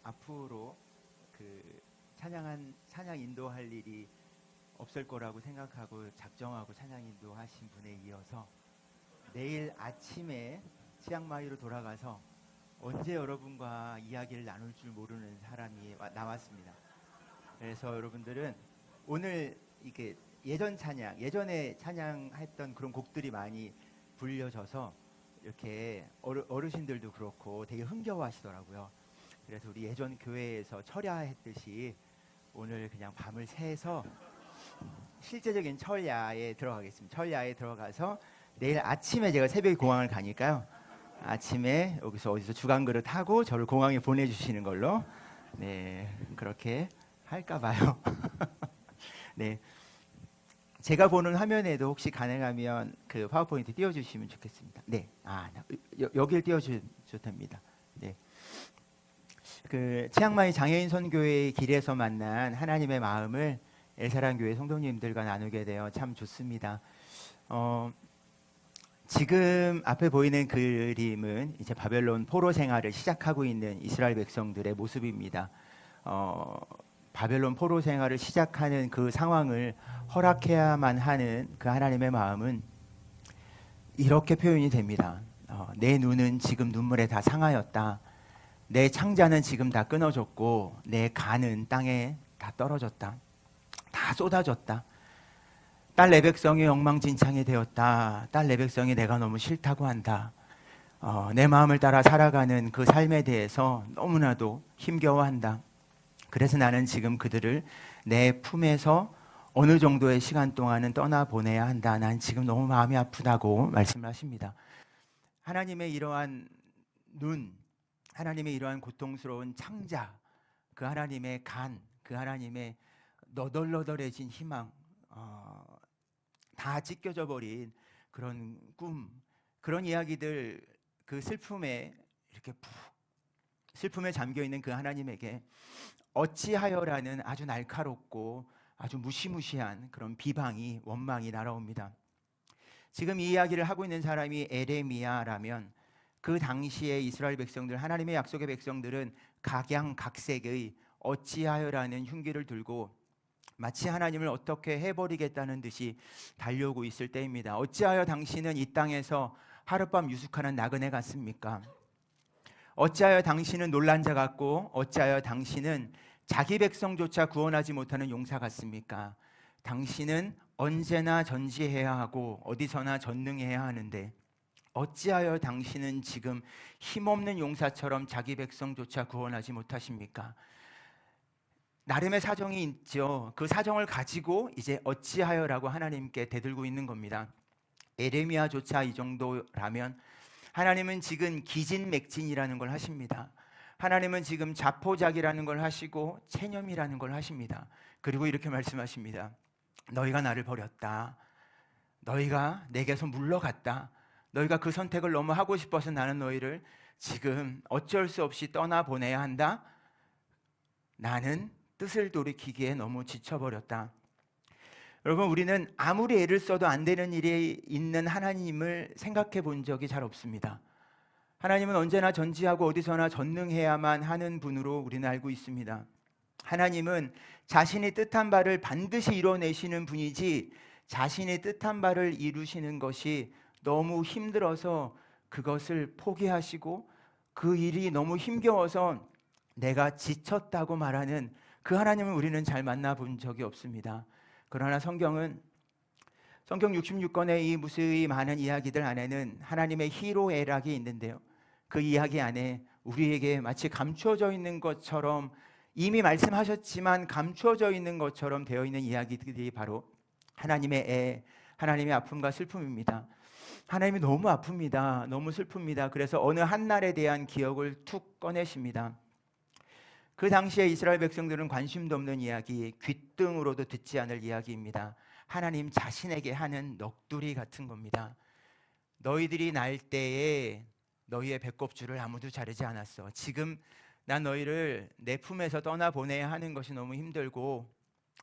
앞으로 그 찬양 인도할 일이 없을 거라고 생각하고 작정하고 찬양 인도하신 분에 이어서 내일 아침에 치앙마이로 돌아가서 언제 여러분과 이야기를 나눌 줄 모르는 사람이 나왔습니다. 그래서 여러분들은 오늘 이게 예전에 찬양했던 그런 곡들이 많이 불려져서 이렇게 어르신들도 그렇고 되게 흥겨워하시더라고요. 그래서 우리 예전 교회에서 철야했듯이 오늘 그냥 밤을 새서 실제적인 철야에 들어가겠습니다. 철야에 들어가서 내일 아침에 제가 새벽에 공항을 가니까요. 아침에 여기서 어디서 주간 그릇 하고 저를 공항에 보내주시는 걸로 그렇게 할까 봐요. 네, 제가 보는 화면에도 혹시 가능하면 그 파워포인트 띄워주시면 좋겠습니다. 네, 여기를 띄워주셔도 됩니다. 네, 그 치앙마이 장애인 선교회의 길에서 만난 하나님의 마음을 엘사랑교회 성도님들과 나누게 되어 참 좋습니다. 지금 앞에 보이는 그림은 이제 바벨론 포로 생활을 시작하고 있는 이스라엘 백성들의 모습입니다. 바벨론 포로 생활을 시작하는 그 상황을 허락해야만 하는 그 하나님의 마음은 이렇게 표현이 됩니다. 내 눈은 지금 눈물에 다 상하였다. 내 창자는 지금 다 끊어졌고 내 간은 땅에 다 떨어졌다. 다 쏟아졌다. 딸 내 백성이 엉망진창이 되었다. 딸 내 백성이 내가 너무 싫다고 한다. 내 마음을 따라 살아가는 그 삶에 대해서 너무나도 힘겨워한다. 그래서 나는 지금 그들을 내 품에서 어느 정도의 시간 동안은 떠나보내야 한다. 난 지금 너무 마음이 아프다고 말씀을 하십니다. 하나님의 이러한 눈, 하나님의 이러한 고통스러운 창자, 그 하나님의 간, 그 하나님의 너덜너덜해진 희망, 다 찢겨져 버린 그런 꿈, 그런 이야기들, 그 슬픔에 이렇게 슬픔에 잠겨 있는 그 하나님에게 어찌하여라는 아주 날카롭고 아주 무시무시한 그런 비방이, 원망이 날아옵니다. 지금 이 이야기를 하고 있는 사람이 에레미야라면 그 당시에 이스라엘 백성들, 하나님의 약속의 백성들은 각양각색의 어찌하여라는 흉기를 들고 마치 하나님을 어떻게 해버리겠다는 듯이 달려오고 있을 때입니다. 어찌하여 당신은 이 땅에서 하룻밤 유숙하는 나그네 같습니까? 어찌하여 당신은 놀란 자 같고 어찌하여 당신은 자기 백성조차 구원하지 못하는 용사 같습니까? 당신은 언제나 전지해야 하고 어디서나 전능해야 하는데 어찌하여 당신은 지금 힘없는 용사처럼 자기 백성조차 구원하지 못하십니까? 나름의 사정이 있죠. 그 사정을 가지고 이제 어찌하여라고 하나님께 대들고 있는 겁니다. 에레미야조차 이 정도라면 하나님은 지금 기진맥진이라는 걸 하십니다. 하나님은 지금 자포자기라는 걸 하시고 체념이라는 걸 하십니다. 그리고 이렇게 말씀하십니다. 너희가 나를 버렸다. 너희가 내게서 물러갔다. 너희가 그 선택을 너무 하고 싶어서 나는 너희를 지금 어쩔 수 없이 떠나보내야 한다. 나는 뜻을 돌이키기에 너무 지쳐버렸다. 여러분, 우리는 아무리 애를 써도 안 되는 일이 있는 하나님을 생각해 본 적이 잘 없습니다. 하나님은 언제나 전지하고 어디서나 전능해야만 하는 분으로 우리는 알고 있습니다. 하나님은 자신이 뜻한 바를 반드시 이뤄내시는 분이지 자신이 뜻한 바를 이루시는 것이 너무 힘들어서 그것을 포기하시고 그 일이 너무 힘겨워서 내가 지쳤다고 말하는 그 하나님을 우리는 잘 만나본 적이 없습니다. 그러나 성경 66권의 이 무수히 많은 이야기들 안에는 하나님의 희로애락이 있는데요. 그 이야기 안에 우리에게 마치 감추어져 있는 것처럼 이미 말씀하셨지만 감추어져 있는 것처럼 되어 있는 이야기들이 바로 하나님의 애, 하나님의 아픔과 슬픔입니다. 하나님이 너무 아픕니다. 너무 슬픕니다. 그래서 어느 한날에 대한 기억을 툭 꺼내십니다. 그 당시에 이스라엘 백성들은 관심도 없는 이야기, 귓등으로도 듣지 않을 이야기입니다. 하나님 자신에게 하는 넋두리 같은 겁니다. 너희들이 날 때에 너희의 배꼽줄을 아무도 자르지 않았어. 지금 난 너희를 내 품에서 떠나보내야 하는 것이 너무 힘들고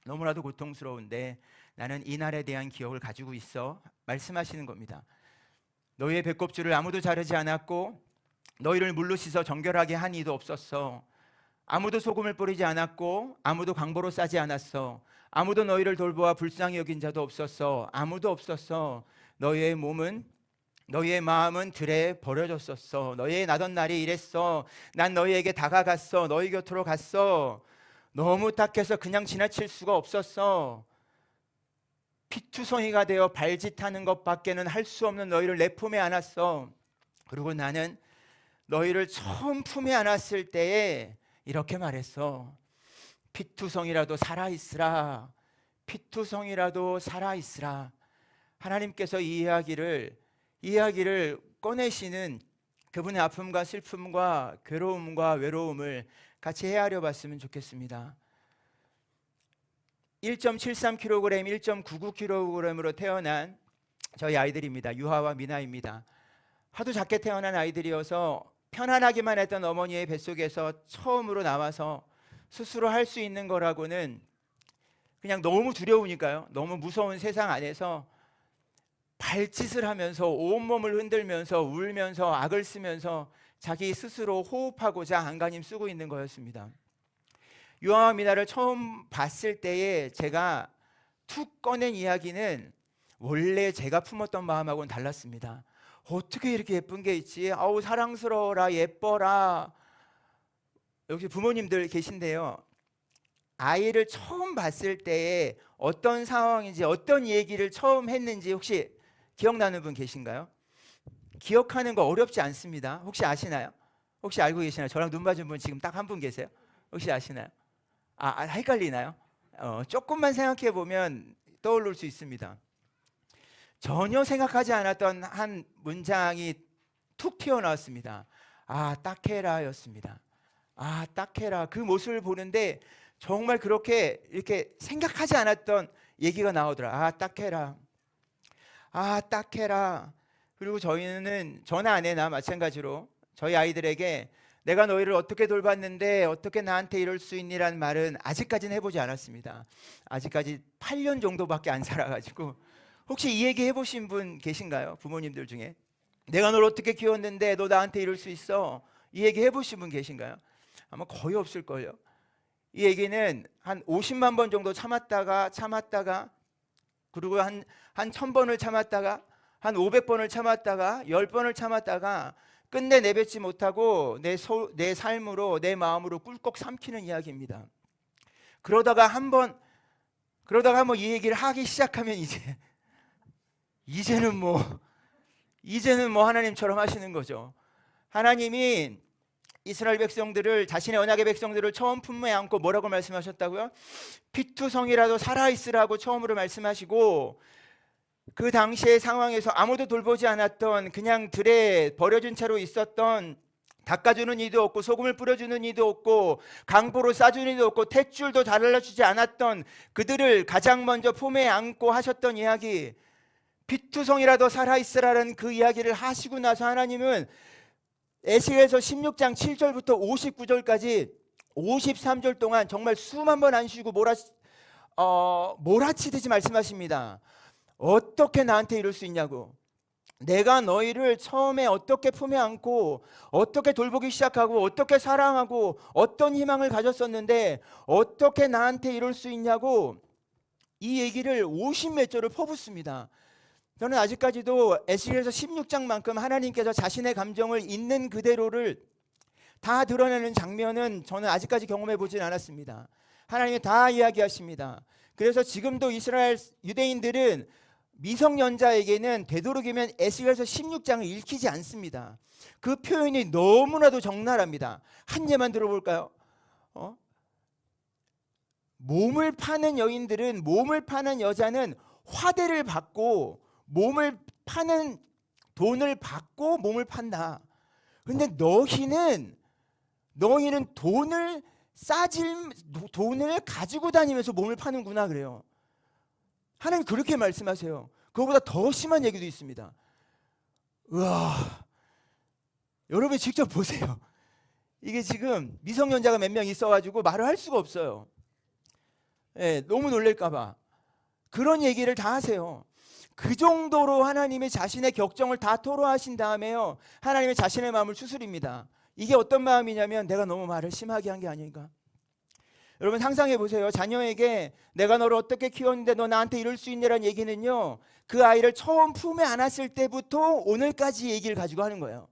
너무나도 고통스러운데 나는 이 날에 대한 기억을 가지고 있어. 말씀하시는 겁니다. 너희의 배꼽줄을 아무도 자르지 않았고 너희를 물로 씻어 정결하게 한 이도 없었어. 아무도 소금을 뿌리지 않았고 아무도 강보로 싸지 않았어. 아무도 너희를 돌보아 불쌍히 여긴 자도 없었어. 아무도 없었어. 너희의 마음은 들에 버려졌었어. 너희의 나던 날이 이랬어. 난 너희에게 다가갔어. 너희 곁으로 갔어. 너무 딱해서 그냥 지나칠 수가 없었어. 피투성이가 되어 발짓하는 것밖에는 할 수 없는 너희를 내 품에 안았어. 그리고 나는 너희를 처음 품에 안았을 때에 이렇게 말했어. 피투성이라도 살아있으라. 피투성이라도 살아있으라. 하나님께서 이 이야기를 꺼내시는 그분의 아픔과 슬픔과 괴로움과 외로움을 같이 헤아려 봤으면 좋겠습니다. 1.73kg, 1.99kg으로 태어난 저희 아이들입니다. 유하와 미나입니다. 하도 작게 태어난 아이들이어서 편안하기만 했던 어머니의 뱃속에서 처음으로 나와서 스스로 할 수 있는 거라고는 그냥 너무 두려우니까요. 너무 무서운 세상 안에서 발짓을 하면서 온몸을 흔들면서 울면서 악을 쓰면서 자기 스스로 호흡하고자 안간힘 쓰고 있는 거였습니다. 유아와 미나를 처음 봤을 때에 제가 툭 꺼낸 이야기는 원래 제가 품었던 마음하고는 달랐습니다. 어떻게 이렇게 예쁜 게 있지? 아우 사랑스러워라, 예뻐라. 여기 부모님들 계신데요. 아이를 처음 봤을 때에 어떤 상황인지 어떤 얘기를 처음 했는지 혹시 기억나는 분 계신가요? 기억하는 거 어렵지 않습니다. 혹시 아시나요? 혹시 알고 계시나요? 저랑 눈 맞은 분 지금 딱 한 분 계세요? 혹시 아시나요? 헷갈리나요? 조금만 생각해 보면 떠오를 수 있습니다. 전혀 생각하지 않았던 한 문장이 툭 튀어나왔습니다. 딱해라였습니다. 딱해라. 그 모습을 보는데 정말 그렇게 이렇게 생각하지 않았던 얘기가 나오더라. 딱해라. 딱해라. 그리고 저나 아내나 마찬가지로 저희 아이들에게 내가 너희를 어떻게 돌봤는데 어떻게 나한테 이럴 수 있니라는 말은 아직까지는 해보지 않았습니다. 아직까지 8년 정도밖에 안 살아가지고 혹시 이 얘기 해보신 분 계신가요? 부모님들 중에 내가 널 어떻게 키웠는데 너 나한테 이럴 수 있어? 이 얘기 해보신 분 계신가요? 아마 거의 없을걸요. 이 얘기는 한 50만 번 정도 참았다가 그리고 한 1000번을 참았다가 한 500번을 참았다가 10번을 참았다가 끝내 내뱉지 못하고 내 삶으로 내 마음으로 꿀꺽 삼키는 이야기입니다. 그러다가 한번 이 얘기를 하기 시작하면 이제는 뭐 하나님처럼 하시는 거죠. 하나님이 이스라엘 백성들을 자신의 언약의 백성들을 처음 품에 안고 뭐라고 말씀하셨다고요? 피투성이라도 살아있으라고 처음으로 말씀하시고 그 당시의 상황에서 아무도 돌보지 않았던 그냥 들에 버려진 채로 있었던 닦아주는 이도 없고 소금을 뿌려주는 이도 없고 강보로 싸주는 이도 없고 탯줄도 잘라주지 않았던 그들을 가장 먼저 품에 안고 하셨던 이야기, 피투성이라도 살아있으라는 그 이야기를 하시고 나서 하나님은 에스겔서 16장 7절부터 59절까지 53절 동안 정말 수만 번 안 쉬고 몰아치듯이 말씀하십니다. 어떻게 나한테 이럴 수 있냐고. 내가 너희를 처음에 어떻게 품에 안고 어떻게 돌보기 시작하고 어떻게 사랑하고 어떤 희망을 가졌었는데 어떻게 나한테 이럴 수 있냐고 이 얘기를 50몇 절을 퍼붓습니다. 저는 아직까지도 에스겔서 16장만큼 하나님께서 자신의 감정을 있는 그대로를 다 드러내는 장면은 저는 아직까지 경험해 보진 않았습니다. 하나님이 다 이야기하십니다. 그래서 지금도 이스라엘 유대인들은 미성년자에게는 되도록이면 에스겔서 16장을 읽히지 않습니다. 그 표현이 너무나도 적나라합니다. 한 예만 들어볼까요? 몸을 파는 여자는 화대를 받고 몸을 파는 돈을 받고 몸을 판다. 근데 너희는 돈을 가지고 다니면서 몸을 파는구나 그래요. 하나님 그렇게 말씀하세요. 그거보다 더 심한 얘기도 있습니다. 우와, 여러분 직접 보세요. 이게 지금 미성년자가 몇 명 있어가지고 말을 할 수가 없어요. 너무 놀랄까봐 그런 얘기를 다 하세요. 그 정도로 하나님이 자신의 격정을 다 토로하신 다음에요, 하나님의 자신의 마음을 추스립니다. 이게 어떤 마음이냐면 내가 너무 말을 심하게 한 게 아닌가. 여러분 상상해 보세요. 자녀에게 내가 너를 어떻게 키웠는데 너 나한테 이럴 수 있냐라는 얘기는요, 그 아이를 처음 품에 안았을 때부터 오늘까지 얘기를 가지고 하는 거예요.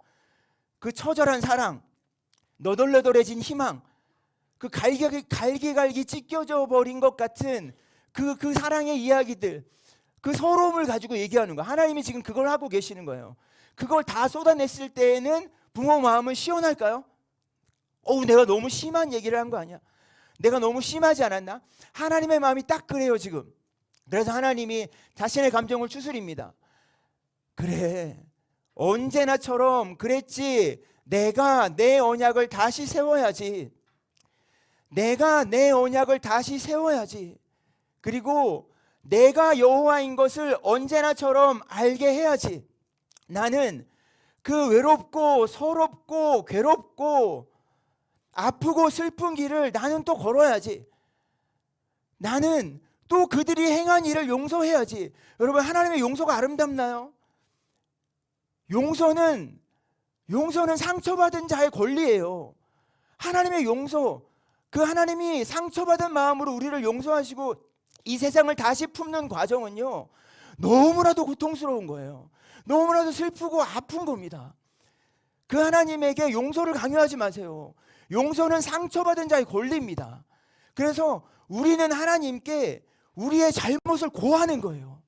그 처절한 사랑, 너덜너덜해진 희망, 그 갈기갈기 찢겨져 버린 것 같은 그 사랑의 이야기들, 그 서러움을 가지고 얘기하는 거예요. 하나님이 지금 그걸 하고 계시는 거예요. 그걸 다 쏟아냈을 때에는 부모 마음은 시원할까요? 내가 너무 심한 얘기를 한 거 아니야? 내가 너무 심하지 않았나? 하나님의 마음이 딱 그래요 지금. 그래서 하나님이 자신의 감정을 추스립니다. 그래, 언제나처럼 그랬지. 내가 내 언약을 다시 세워야지. 내가 내 언약을 다시 세워야지. 그리고 내가 여호와인 것을 언제나처럼 알게 해야지. 나는 그 외롭고 서럽고 괴롭고 아프고 슬픈 길을 나는 또 걸어야지. 나는 또 그들이 행한 일을 용서해야지. 여러분, 하나님의 용서가 아름답나요? 용서는 상처받은 자의 권리예요. 하나님의 용서, 그 하나님이 상처받은 마음으로 우리를 용서하시고 이 세상을 다시 품는 과정은요, 너무나도 고통스러운 거예요. 너무나도 슬프고 아픈 겁니다. 그 하나님에게 용서를 강요하지 마세요. 용서는 상처받은 자의 권리입니다. 그래서 우리는 하나님께 우리의 잘못을 고하는 거예요.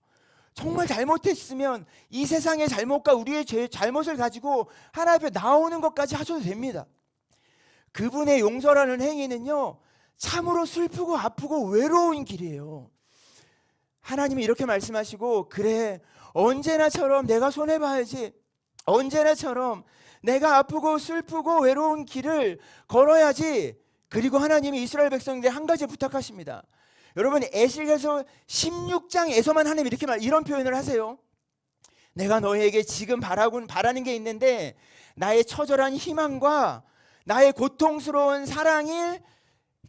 정말 잘못했으면 이 세상의 잘못과 우리의 잘못을 가지고 하나님 앞에 나오는 것까지 하셔도 됩니다. 그분의 용서라는 행위는요, 참으로 슬프고 아프고 외로운 길이에요. 하나님이 이렇게 말씀하시고, 그래, 언제나처럼 내가 손해봐야지. 언제나처럼 내가 아프고 슬프고 외로운 길을 걸어야지. 그리고 하나님이 이스라엘 백성들에게 한 가지 부탁하십니다. 여러분, 에스겔서 16장에서만 하나님이 이런 표현을 하세요. 내가 너희에게 지금 바라는 게 있는데, 나의 처절한 희망과 나의 고통스러운 사랑을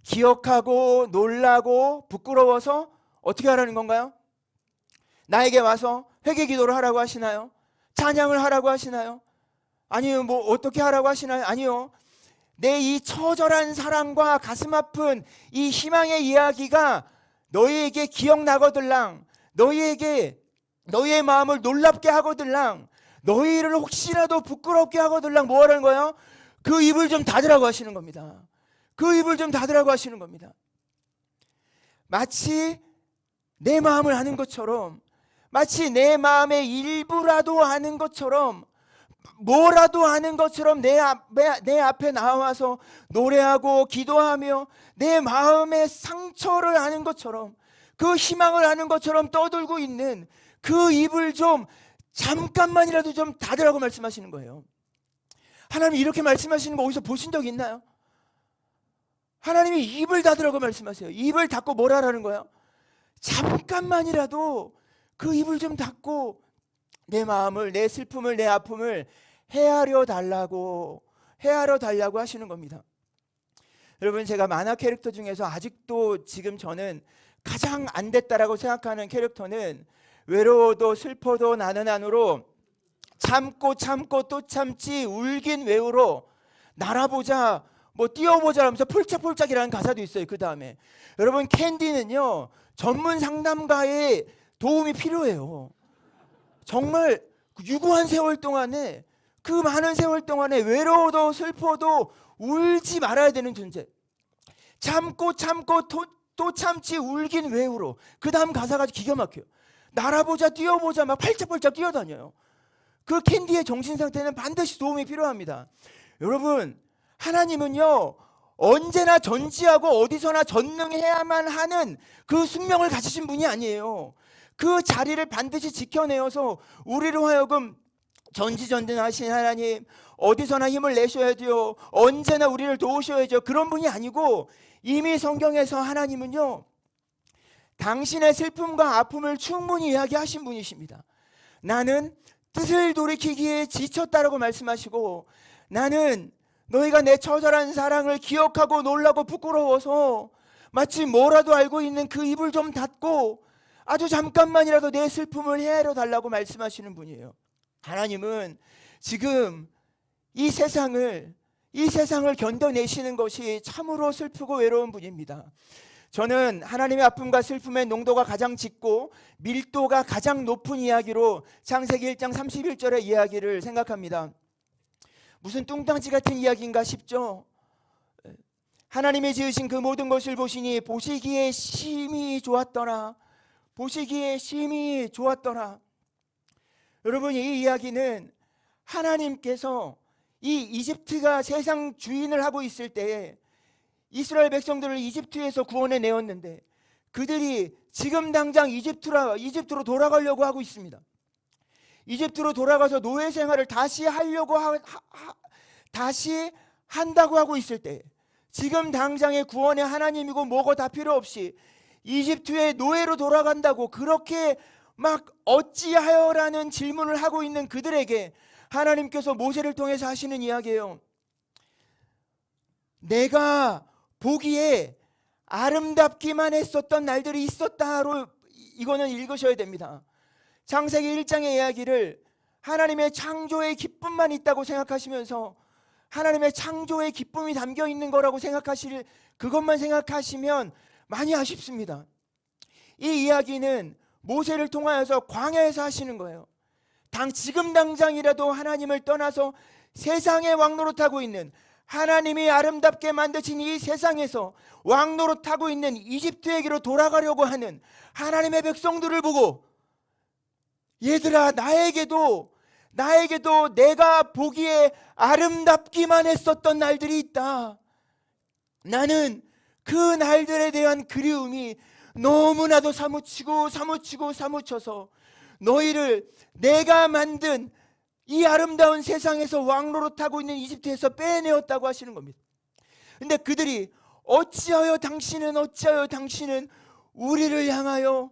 기억하고 놀라고 부끄러워서 어떻게 하라는 건가요? 나에게 와서 회개 기도를 하라고 하시나요? 찬양을 하라고 하시나요? 아니요, 뭐 어떻게 하라고 하시나요? 아니요. 내 이 처절한 사랑과 가슴 아픈 이 희망의 이야기가 너희에게 기억나거들랑, 너희의 마음을 놀랍게 하거들랑, 너희를 혹시라도 부끄럽게 하거들랑, 뭐 하라는 거예요? 그 입을 좀 닫으라고 하시는 겁니다. 그 입을 좀 닫으라고 하시는 겁니다. 마치 내 마음을 아는 것처럼, 마치 내 마음의 일부라도 아는 것처럼, 뭐라도 아는 것처럼 내 앞에 나와서 노래하고 기도하며 내 마음의 상처를 아는 것처럼, 그 희망을 아는 것처럼 떠들고 있는 그 입을 좀 잠깐만이라도 좀 닫으라고 말씀하시는 거예요. 하나님이 이렇게 말씀하시는 거 어디서 보신 적 있나요? 하나님이 입을 닫으라고 말씀하세요. 입을 닫고 뭘 하라는 거예요? 잠깐만이라도 그 입을 좀 닫고 내 마음을, 내 슬픔을, 내 아픔을 헤아려 달라고 하시는 겁니다. 여러분, 제가 만화 캐릭터 중에서 아직도 지금 저는 가장 안 됐다라고 생각하는 캐릭터는, 외로워도 슬퍼도 나는 안으로 참고 또 참지 울긴 외우로 날아보자 뭐 뛰어보자 하면서 폴짝폴짝이라는 가사도 있어요. 그 다음에 여러분, 캔디는요 전문 상담가의 도움이 필요해요. 정말 유구한 세월 동안에, 그 많은 세월 동안에 외로워도 슬퍼도 울지 말아야 되는 존재. 참고 또 참지 울긴 외우로. 그 다음 가사가 기가 막혀요. 날아보자 뛰어보자 막 팔짝팔짝 뛰어다녀요. 그 캔디의 정신 상태는 반드시 도움이 필요합니다. 여러분, 하나님은요 언제나 전지하고 어디서나 전능해야만 하는 그 숙명을 가지신 분이 아니에요. 그 자리를 반드시 지켜내어서 우리로 하여금 전지전능하신 하나님, 어디서나 힘을 내셔야 돼요, 언제나 우리를 도우셔야죠, 그런 분이 아니고, 이미 성경에서 하나님은요 당신의 슬픔과 아픔을 충분히 이야기하신 분이십니다. 나는 뜻을 돌이키기에 지쳤다라고 말씀하시고, 나는 너희가 내 처절한 사랑을 기억하고 놀라고 부끄러워서 마치 뭐라도 알고 있는 그 입을 좀 닫고 아주 잠깐만이라도 내 슬픔을 헤아려 달라고 말씀하시는 분이에요. 하나님은 지금 이 세상을 견뎌내시는 것이 참으로 슬프고 외로운 분입니다. 저는 하나님의 아픔과 슬픔의 농도가 가장 짙고 밀도가 가장 높은 이야기로 창세기 1장 31절의 이야기를 생각합니다. 무슨 뚱땅지 같은 이야기인가 싶죠? 하나님이 지으신 그 모든 것을 보시니 보시기에 심히 좋았더라. 보시기에 심히 좋았더라. 여러분, 이 이야기는 하나님께서 이 이집트가 세상 주인을 하고 있을 때에 이스라엘 백성들을 이집트에서 구원해 내었는데 그들이 지금 당장 이집트로 돌아가려고 하고 있습니다. 이집트로 돌아가서 노예 생활을 다시 한다고 하고 있을 때 지금 당장의 구원의 하나님이고 뭐고 다 필요 없이 이집트의 노예로 돌아간다고 그렇게 막 어찌하여라는 질문을 하고 있는 그들에게 하나님께서 모세를 통해서 하시는 이야기예요. 내가 보기에 아름답기만 했었던 날들이 있었다로 이거는 읽으셔야 됩니다. 창세기 1장의 이야기를 하나님의 창조의 기쁨만 있다고 생각하시면서 하나님의 창조의 기쁨이 담겨 있는 거라고 그것만 생각하시면 많이 아쉽습니다. 이 이야기는 모세를 통하여서 광야에서 하시는 거예요. 지금 당장이라도 하나님을 떠나서 세상에 왕노릇하고 있는, 하나님이 아름답게 만드신 이 세상에서 왕노릇하고 있는 이집트에게로 돌아가려고 하는 하나님의 백성들을 보고, 얘들아, 나에게도 내가 보기에 아름답기만 했었던 날들이 있다. 나는 그 날들에 대한 그리움이 너무나도 사무쳐서 너희를 내가 만든 이 아름다운 세상에서 왕노릇하고 있는 이집트에서 빼내었다고 하시는 겁니다. 근데 그들이 어찌하여 당신은 우리를 향하여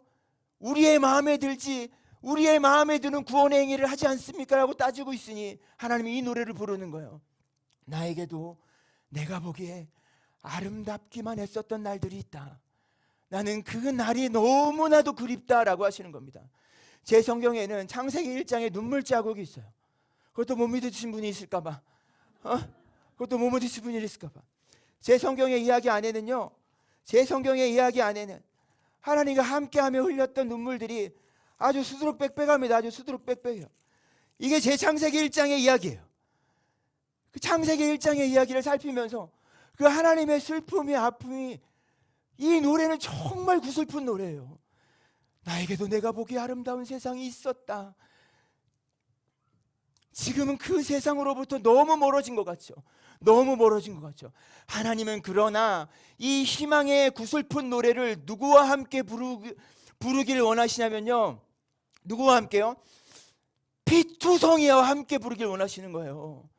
우리의 마음에 드는 구원의 행위를 하지 않습니까? 라고 따지고 있으니 하나님이 이 노래를 부르는 거예요. 나에게도 내가 보기에 아름답기만 했었던 날들이 있다. 나는 그 날이 너무나도 그립다라고 하시는 겁니다. 제 성경에는 창세기 1장에 눈물 자국이 있어요. 그것도 못 믿으신 분이 있을까봐. 제 성경의 이야기 안에는 하나님과 함께하며 흘렸던 눈물들이 아주 수두룩빽빽합니다. 아주 수두룩빽빽해요. 이게 제 창세기 1장의 이야기예요. 그 창세기 1장의 이야기를 살피면서 그 하나님의 슬픔이, 아픔이, 이 노래는 정말 구슬픈 노래예요. 나에게도 내가 보기에 아름다운 세상이 있었다. 지금은 그 세상으로부터 너무 멀어진 것 같죠. 하나님은 그러나 이 희망의 구슬픈 노래를 누구와 함께 부르기를 원하시냐면요, 누구와 함께요? 피투성이와 함께 부르길 원하시는 거예요.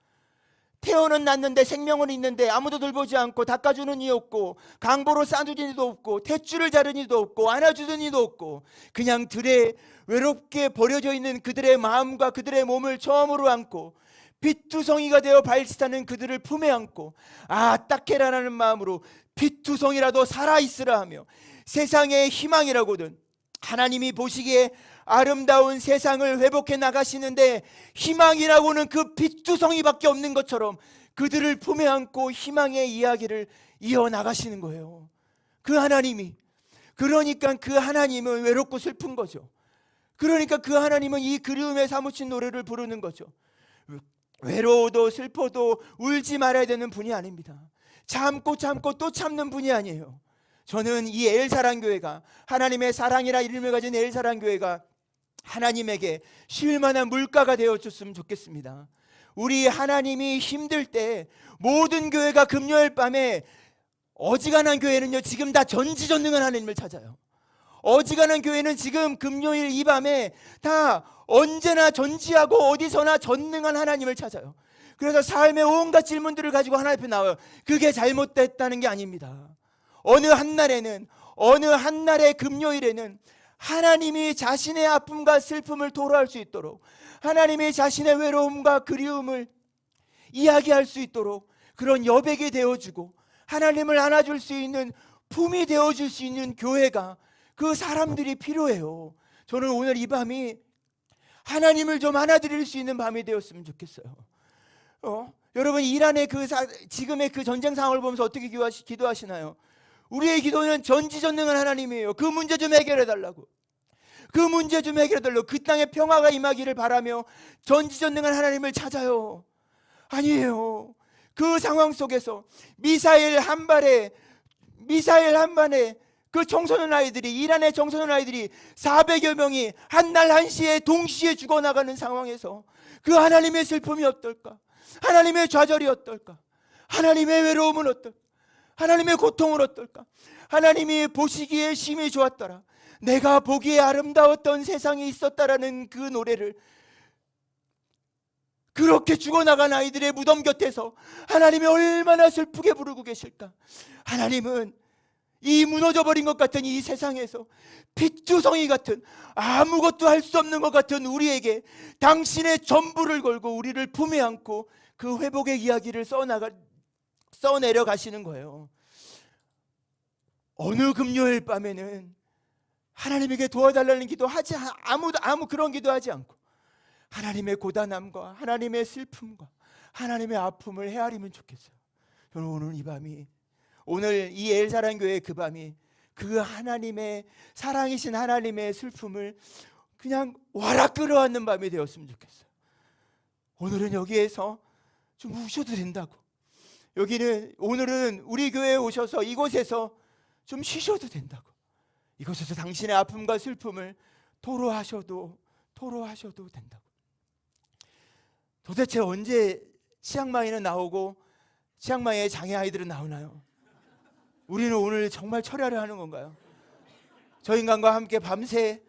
태어는 났는데 생명은 있는데 아무도 돌보지 않고 닦아주는 이 없고 강보로 싸주는 이도 없고 탯줄을 자르는 이도 없고 안아주는 이도 없고 그냥 들에 외롭게 버려져 있는 그들의 마음과 그들의 몸을 처음으로 안고 피투성이가 되어 발짓하는 그들을 품에 안고, 딱해라라는 마음으로 피투성이라도 살아있으라 하며 세상의 희망이라고든 하나님이 보시기에 아름다운 세상을 회복해 나가시는데 희망이라고는 그 피투성이밖에 없는 것처럼 그들을 품에 안고 희망의 이야기를 이어나가시는 거예요. 그러니까 그 하나님은 외롭고 슬픈 거죠. 그러니까 그 하나님은 이 그리움에 사무친 노래를 부르는 거죠. 외로워도 슬퍼도 울지 말아야 되는 분이 아닙니다. 참고 또 참는 분이 아니에요. 저는 이 엘사랑교회가, 하나님의 사랑이라 이름을 가진 엘사랑교회가 하나님에게 쉴만한 물가가 되어줬으면 좋겠습니다. 우리 하나님이 힘들 때 모든 교회가 금요일 밤에, 어지간한 교회는요 지금 다 전지전능한 하나님을 찾아요. 어지간한 교회는 지금 금요일 이 밤에 다 언제나 전지하고 어디서나 전능한 하나님을 찾아요. 그래서 삶의 온갖 질문들을 가지고 하나님 앞에 나와요. 그게 잘못됐다는 게 아닙니다. 어느 한날의 금요일에는 하나님이 자신의 아픔과 슬픔을 토로할 수 있도록, 하나님이 자신의 외로움과 그리움을 이야기할 수 있도록 그런 여백이 되어주고 하나님을 안아줄 수 있는 품이 되어줄 수 있는 교회가, 그 사람들이 필요해요. 저는 오늘 이 밤이 하나님을 좀 안아드릴 수 있는 밤이 되었으면 좋겠어요. 여러분 이란의 지금의 그 전쟁 상황을 보면서 어떻게 기도하시나요? 우리의 기도는 전지전능한 하나님이에요. 그 문제 좀 해결해 달라고. 그 문제 좀 해결해 달라고. 그 땅에 평화가 임하기를 바라며 전지전능한 하나님을 찾아요. 아니에요. 그 상황 속에서 미사일 한 발에 그 청소년 아이들이, 이란의 청소년 아이들이 400여 명이 한 날 한시에 동시에 죽어나가는 상황에서 그 하나님의 슬픔이 어떨까? 하나님의 좌절이 어떨까? 하나님의 외로움은 어떨까? 하나님의 고통은 어떨까? 하나님이 보시기에 심히 좋았더라. 내가 보기에 아름다웠던 세상이 있었다라는 그 노래를 그렇게 죽어나간 아이들의 무덤 곁에서 하나님이 얼마나 슬프게 부르고 계실까? 하나님은 이 무너져버린 것 같은 이 세상에서 핏주성이 같은, 아무것도 할 수 없는 것 같은 우리에게 당신의 전부를 걸고 우리를 품에 안고 그 회복의 이야기를 써내려 가시는 거예요. 어느 금요일 밤에는 하나님에게 도와달라는 기도하지, 아무 그런 기도하지 않고 하나님의 고단함과 하나님의 슬픔과 하나님의 아픔을 헤아리면 좋겠어요. 저는 오늘 이 밤이, 오늘 이 엘사랑교회 그 밤이 그 하나님의 사랑이신 하나님의 슬픔을 그냥 와락 끌어안는 밤이 되었으면 좋겠어요. 오늘은 여기에서 좀 우셔도 된다고. 오늘은 우리 교회에 오셔서 이곳에서 좀 쉬셔도 된다고. 이곳에서 당신의 아픔과 슬픔을 토로하셔도 된다고. 도대체 언제 치앙마이는 나오고 치앙마이의 장애 아이들은 나오나요? 우리는 오늘 정말 철야를 하는 건가요? 저 인간과 함께 밤새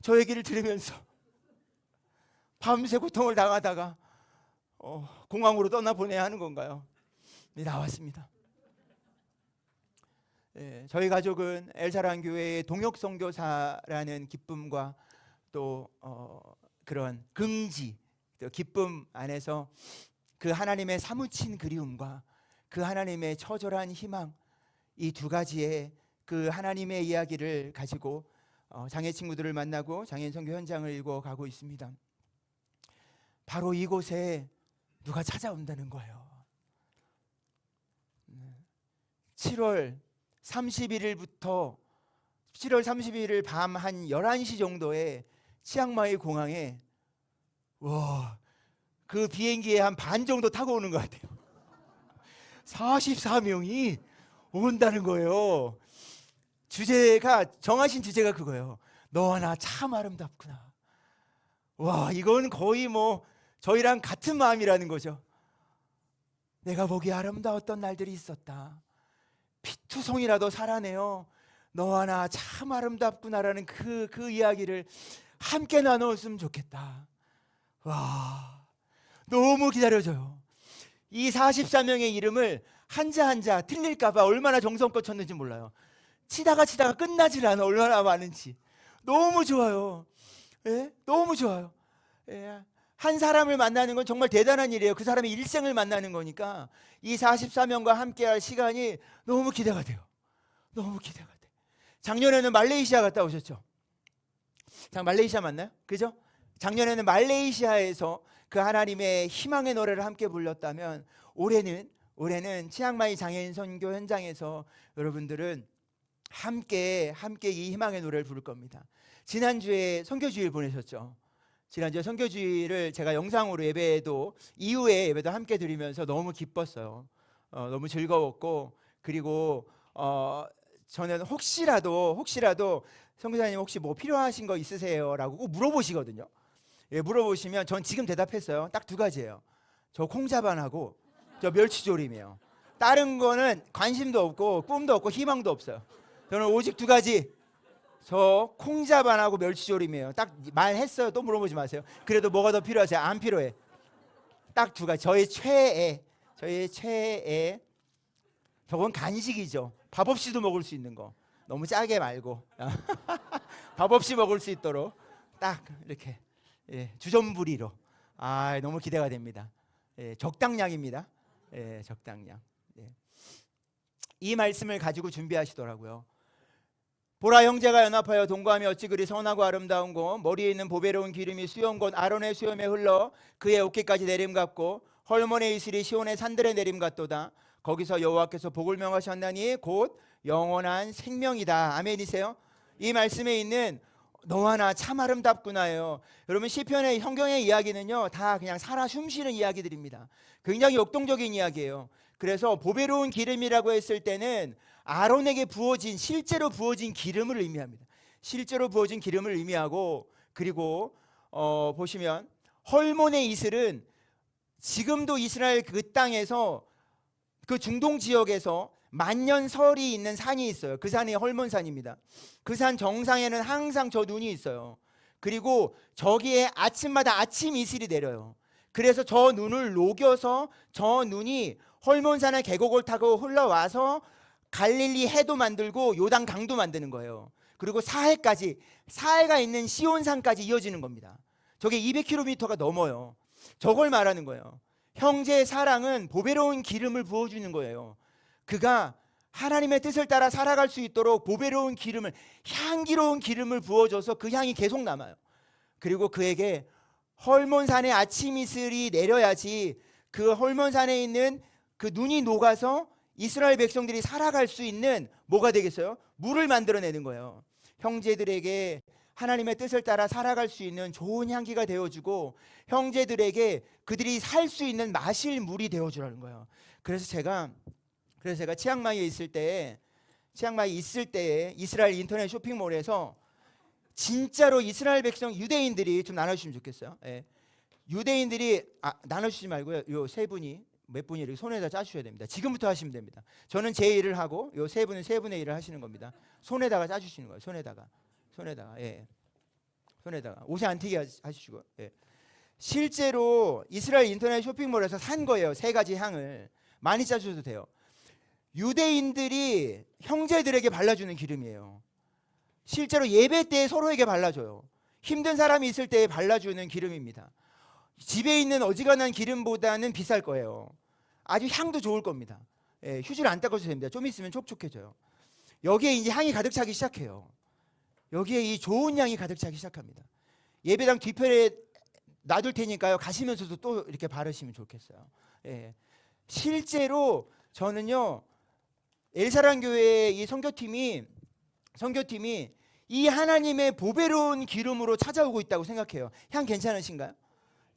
저 얘기를 들으면서 밤새 고통을 당하다가 공항으로 떠나보내야 하는 건가요? 네, 나왔습니다. 저희 가족은 엘사랑교회의 동역선교사라는 기쁨과 또 그런 긍지, 또 기쁨 안에서 그 하나님의 사무친 그리움과 그 하나님의 처절한 희망, 이 두 가지의 그 하나님의 이야기를 가지고 장애 친구들을 만나고 장애인 선교 현장을 읽어가고 있습니다. 바로 이곳에 누가 찾아온다는 거예요. 7월 31일 밤 한 11시 정도에 치앙마이 공항에 그 비행기에 한 반 정도 타고 오는 것 같아요. 44명이 온다는 거예요. 정하신 주제가 그거예요. 너와 나 참 아름답구나. 와, 이건 거의 저희랑 같은 마음이라는 거죠. 내가 보기에 아름다웠던 날들이 있었다. 피투성이라도 살아내요. 너와 나 참 아름답구나라는 그 이야기를 함께 나눴으면 좋겠다. 와, 너무 기다려져요. 이 44명의 이름을 한자 틀릴까봐 얼마나 정성껏 쳤는지 몰라요. 치다가 끝나질 않아. 얼마나 많은지. 너무 좋아요. 예? 너무 좋아요. 예. 한 사람을 만나는 건 정말 대단한 일이에요. 그 사람의 일생을 만나는 거니까 이 44명과 함께할 시간이 너무 기대가 돼요. 너무 기대가 돼. 작년에는 말레이시아 갔다 오셨죠? 말레이시아 맞나요? 그죠? 작년에는 말레이시아에서 그 하나님의 희망의 노래를 함께 불렀다면 올해는 치앙마이 장애인 선교 현장에서 여러분들은 함께 이 희망의 노래를 부를 겁니다. 지난주에 선교주일 보내셨죠? 지난주에 선교주일을 제가 영상으로 이후에 예배도 함께 드리면서 너무 기뻤어요. 너무 즐거웠고, 그리고 저는 혹시라도 선교사님 혹시 뭐 필요하신 거 있으세요? 라고 꼭 물어보시거든요. 예, 물어보시면 전 지금 대답했어요. 딱 두 가지예요. 저 콩자반하고 저 멸치조림이에요. 다른 거는 관심도 없고 꿈도 없고 희망도 없어요. 저는 오직 두 가지. 저 콩자반하고 멸치조림이에요. 딱 말했어요. 또 물어보지 마세요. 그래도 뭐가 더 필요하세요? 안 필요해. 딱 두 가지. 저의 최애. 저건 간식이죠. 밥 없이도 먹을 수 있는 거. 너무 짜게 말고 밥 없이 먹을 수 있도록 딱 이렇게 주전부리로. 너무 기대가 됩니다. 적당량입니다. 적당량. 이 말씀을 가지고 준비하시더라고요. 보라, 형제가 연합하여 동거하며 어찌 그리 선하고 아름다운고, 머리에 있는 보배로운 기름이 수염 곧 아론의 수염에 흘러 그의 어깨까지 내림 같고, 헐몬의 이슬이 시온의 산들에 내림 같도다. 거기서 여호와께서 복을 명하셨나니 곧 영원한 생명이다. 아멘이세요? 이 말씀에 있는 너와 나 참 아름답구나요. 여러분, 시편의 성경의 이야기는요 다 그냥 살아 숨쉬는 이야기들입니다. 굉장히 역동적인 이야기예요. 그래서 보배로운 기름이라고 했을 때는 아론에게 부어진, 실제로 부어진 기름을 의미합니다. 실제로 부어진 기름을 의미하고, 그리고 보시면 헐몬의 이슬은 지금도 이스라엘 그 땅에서, 그 중동 지역에서 만년설이 있는 산이 있어요. 그 산이 헐몬산입니다. 그 산 정상에는 항상 저 눈이 있어요. 그리고 저기에 아침마다 아침 이슬이 내려요. 그래서 저 눈을 녹여서 저 눈이 헐몬산의 계곡을 타고 흘러와서 갈릴리 해도 만들고 요단 강도 만드는 거예요. 그리고 사해까지, 사해가 있는 시온산까지 이어지는 겁니다. 저게 200km가 넘어요. 저걸 말하는 거예요. 형제의 사랑은 보배로운 기름을 부어주는 거예요. 그가 하나님의 뜻을 따라 살아갈 수 있도록 보배로운 기름을, 향기로운 기름을 부어줘서 그 향이 계속 남아요. 그리고 그에게 헐몬산의 아침 이슬이 내려야지 그 헐몬산에 있는 그 눈이 녹아서 이스라엘 백성들이 살아갈 수 있는 뭐가 되겠어요? 물을 만들어내는 거예요. 형제들에게 하나님의 뜻을 따라 살아갈 수 있는 좋은 향기가 되어주고, 형제들에게 그들이 살 수 있는 마실 물이 되어주라는 거예요. 그래서 제가 치앙마이에 있을 때 이스라엘 인터넷 쇼핑몰에서 진짜로 이스라엘 백성, 유대인들이 좀 나눠주시면 좋겠어요. 예. 유대인들이 나눠주시지 말고요. 요 세 분이, 몇 분이 이렇게 손에다 짜주셔야 됩니다. 지금부터 하시면 됩니다. 저는 제 일을 하고 요 세 분은 세 분의 일을 하시는 겁니다. 손에다가 짜주시는 거예요. 손에다가 예. 손에다가 옷에 안 튀게 하시고. 예. 실제로 이스라엘 인터넷 쇼핑몰에서 산 거예요. 세 가지 향을 많이 짜주셔도 돼요. 유대인들이 형제들에게 발라주는 기름이에요. 실제로 예배 때 서로에게 발라줘요. 힘든 사람이 있을 때 발라주는 기름입니다. 집에 있는 어지간한 기름보다는 비쌀 거예요. 아주 향도 좋을 겁니다. 예, 휴지를 안 닦아도 됩니다. 좀 있으면 촉촉해져요. 여기에 이제 향이 가득 차기 시작해요. 여기에 이 좋은 향이 가득 차기 시작합니다. 예배당 뒤편에 놔둘 테니까요, 가시면서도 또 이렇게 바르시면 좋겠어요. 예. 실제로 저는요, 엘사랑교회의 이 선교팀이 이 하나님의 보배로운 기름으로 찾아오고 있다고 생각해요. 향 괜찮으신가요?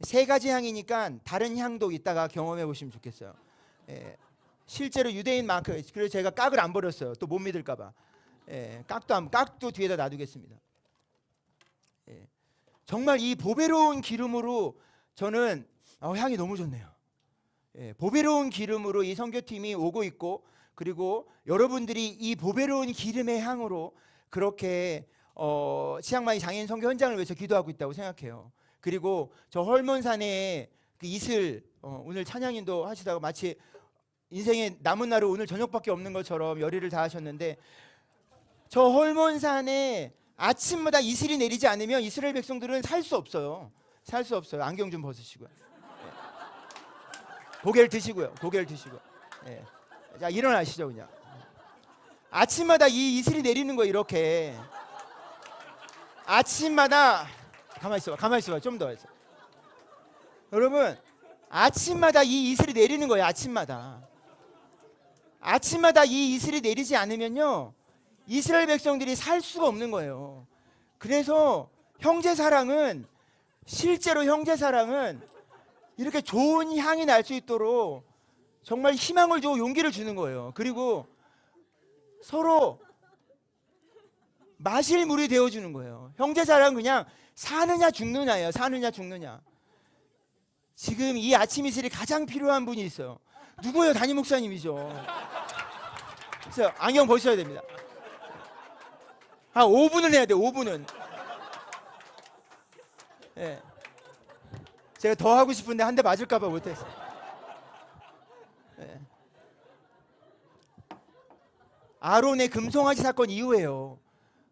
세 가지 향이니까 다른 향도 이따가 경험해 보시면 좋겠어요. 예. 실제로 유대인 마크, 그래서 제가 깍을 안 버렸어요. 또 못 믿을까봐. 예. 깍도 뒤에다 놔두겠습니다. 예. 정말 이 보배로운 기름으로 저는 향이 너무 좋네요. 예. 보배로운 기름으로 이 선교팀이 오고 있고, 그리고 여러분들이 이 보배로운 기름의 향으로 그렇게 치앙마이 장애인 선교 현장을 위해서 기도하고 있다고 생각해요. 그리고 저 헐몬산의 그 이슬, 오늘 찬양인도 하시다가 마치 인생의 남은 날은 오늘 저녁밖에 없는 것처럼 열의를 다하셨는데, 저 헐몬산에 아침마다 이슬이 내리지 않으면 이스라엘 백성들은 살 수 없어요. 살 수 없어요. 안경 좀 벗으시고요. 네. 고개를 드시고요. 네. 자, 일어나시죠 그냥. 아침마다 이 이슬이 내리는 거예요. 이렇게 아침마다 가만히 있어봐. 좀 더 해서. 여러분, 아침마다 이 이슬이 내리는 거예요. 아침마다 이 이슬이 내리지 않으면요, 이스라엘 백성들이 살 수가 없는 거예요. 그래서 실제로 형제 사랑은 이렇게 좋은 향이 날 수 있도록 정말 희망을 주고 용기를 주는 거예요. 그리고 서로 마실 물이 되어주는 거예요. 형제 사랑은 그냥 사느냐 죽느냐예요. 사느냐 죽느냐. 지금 이 아침 이슬이 가장 필요한 분이 있어요. 누구예요? 담임 목사님이죠. 그래서 안경 벗으셔야 됩니다. 한 5분은 해야 돼요. 5분은. 예. 제가 더 하고 싶은데 한 대 맞을까봐 못했어요. 예. 아론의 금송아지 사건 이후에요,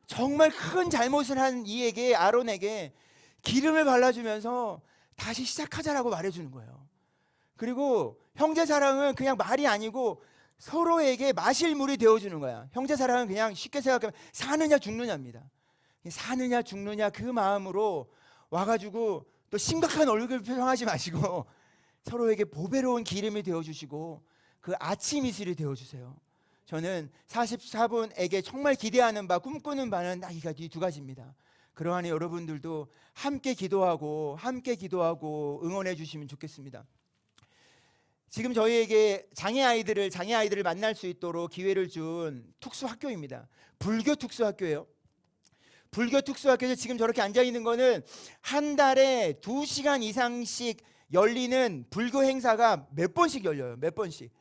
정말 큰 잘못을 한 이에게, 아론에게 기름을 발라주면서 다시 시작하자라고 말해주는 거예요. 그리고 형제 사랑은 그냥 말이 아니고 서로에게 마실 물이 되어주는 거야. 형제 사랑은 그냥 쉽게 생각하면 사느냐 죽느냐입니다. 사느냐 죽느냐 그 마음으로 와가지고 또 심각한 얼굴 표정하지 마시고 서로에게 보배로운 기름이 되어주시고 그 아침 이슬이 되어주세요. 저는 44분에게 정말 기대하는 바 꿈꾸는 바는 이 두 가지입니다. 그러하니 여러분들도 함께 기도하고 응원해 주시면 좋겠습니다. 지금 저희에게 장애 아이들을 만날 수 있도록 기회를 준 특수학교입니다. 불교 특수학교예요. 불교 특수학교에서 지금 저렇게 앉아 있는 거는 한 달에 2시간 이상씩 열리는 불교 행사가 몇 번씩 열려요. 몇 번씩.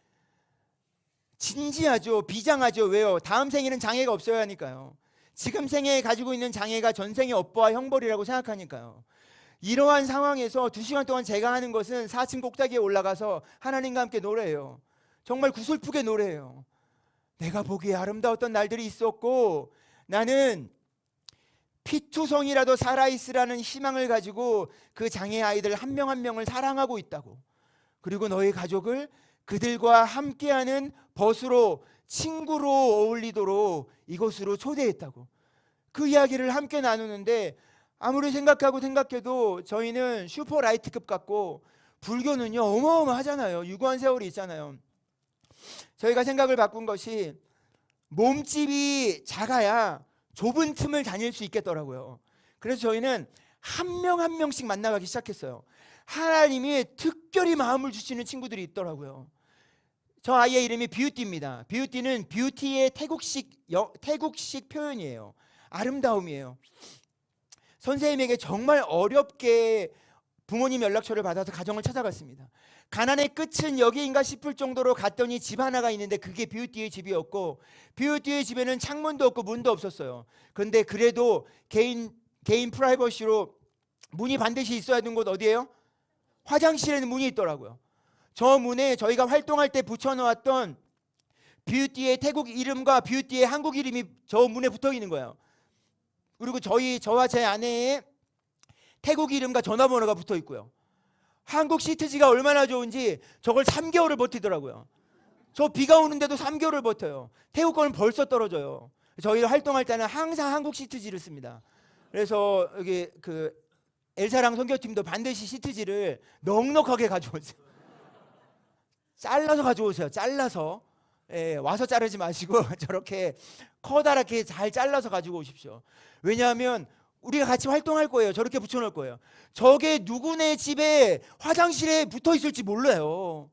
진지하죠. 비장하죠. 왜요? 다음 생에는 장애가 없어야 하니까요. 지금 생에 가지고 있는 장애가 전생의 업보와 형벌이라고 생각하니까요. 이러한 상황에서 2시간 동안 제가 하는 것은 4층 꼭대기에 올라가서 하나님과 함께 노래해요. 정말 구슬프게 노래해요. 내가 보기에 아름다웠던 날들이 있었고 나는 피투성이라도 살아있으라는 희망을 가지고 그 장애 아이들 한 명 한 명을 사랑하고 있다고. 그리고 너희 가족을 그들과 함께하는 벗으로 친구로 어울리도록 이곳으로 초대했다고. 그 이야기를 함께 나누는데 아무리 생각해도 저희는 슈퍼라이트급 같고 불교는요 어마어마하잖아요. 유구한 세월이 있잖아요. 저희가 생각을 바꾼 것이 몸집이 작아야 좁은 틈을 다닐 수 있겠더라고요. 그래서 저희는 한 명 한 명씩 만나가기 시작했어요. 하나님이 특별히 마음을 주시는 친구들이 있더라고요. 저 아이의 이름이 뷰티입니다. 뷰티는 뷰티의 태국식 표현이에요. 아름다움이에요. 선생님에게 정말 어렵게 부모님 연락처를 받아서 가정을 찾아갔습니다. 가난의 끝은 여기인가 싶을 정도로 갔더니 집 하나가 있는데 그게 뷰티의 집이었고 뷰티의 집에는 창문도 없고 문도 없었어요. 그런데 그래도 개인 프라이버시로 문이 반드시 있어야 하는 곳 어디예요? 화장실에는 문이 있더라고요. 저 문에 저희가 활동할 때 붙여놓았던 뷰티의 태국 이름과 뷰티의 한국 이름이 저 문에 붙어 있는 거예요. 그리고 저와 제 아내의 태국 이름과 전화번호가 붙어 있고요. 한국 시트지가 얼마나 좋은지 저걸 3개월을 버티더라고요. 저 비가 오는데도 3개월을 버텨요. 태국 거는 벌써 떨어져요. 저희가 활동할 때는 항상 한국 시트지를 씁니다. 그래서 여기 그 엘사랑 선교팀도 반드시 시트지를 넉넉하게 가져오세요. 잘라서 가져오세요. 잘라서. 와서 자르지 마시고 저렇게 커다랗게 잘 잘라서 가지고 오십시오. 왜냐하면 우리가 같이 활동할 거예요. 저렇게 붙여놓을 거예요. 저게 누구네 집에 화장실에 붙어 있을지 몰라요.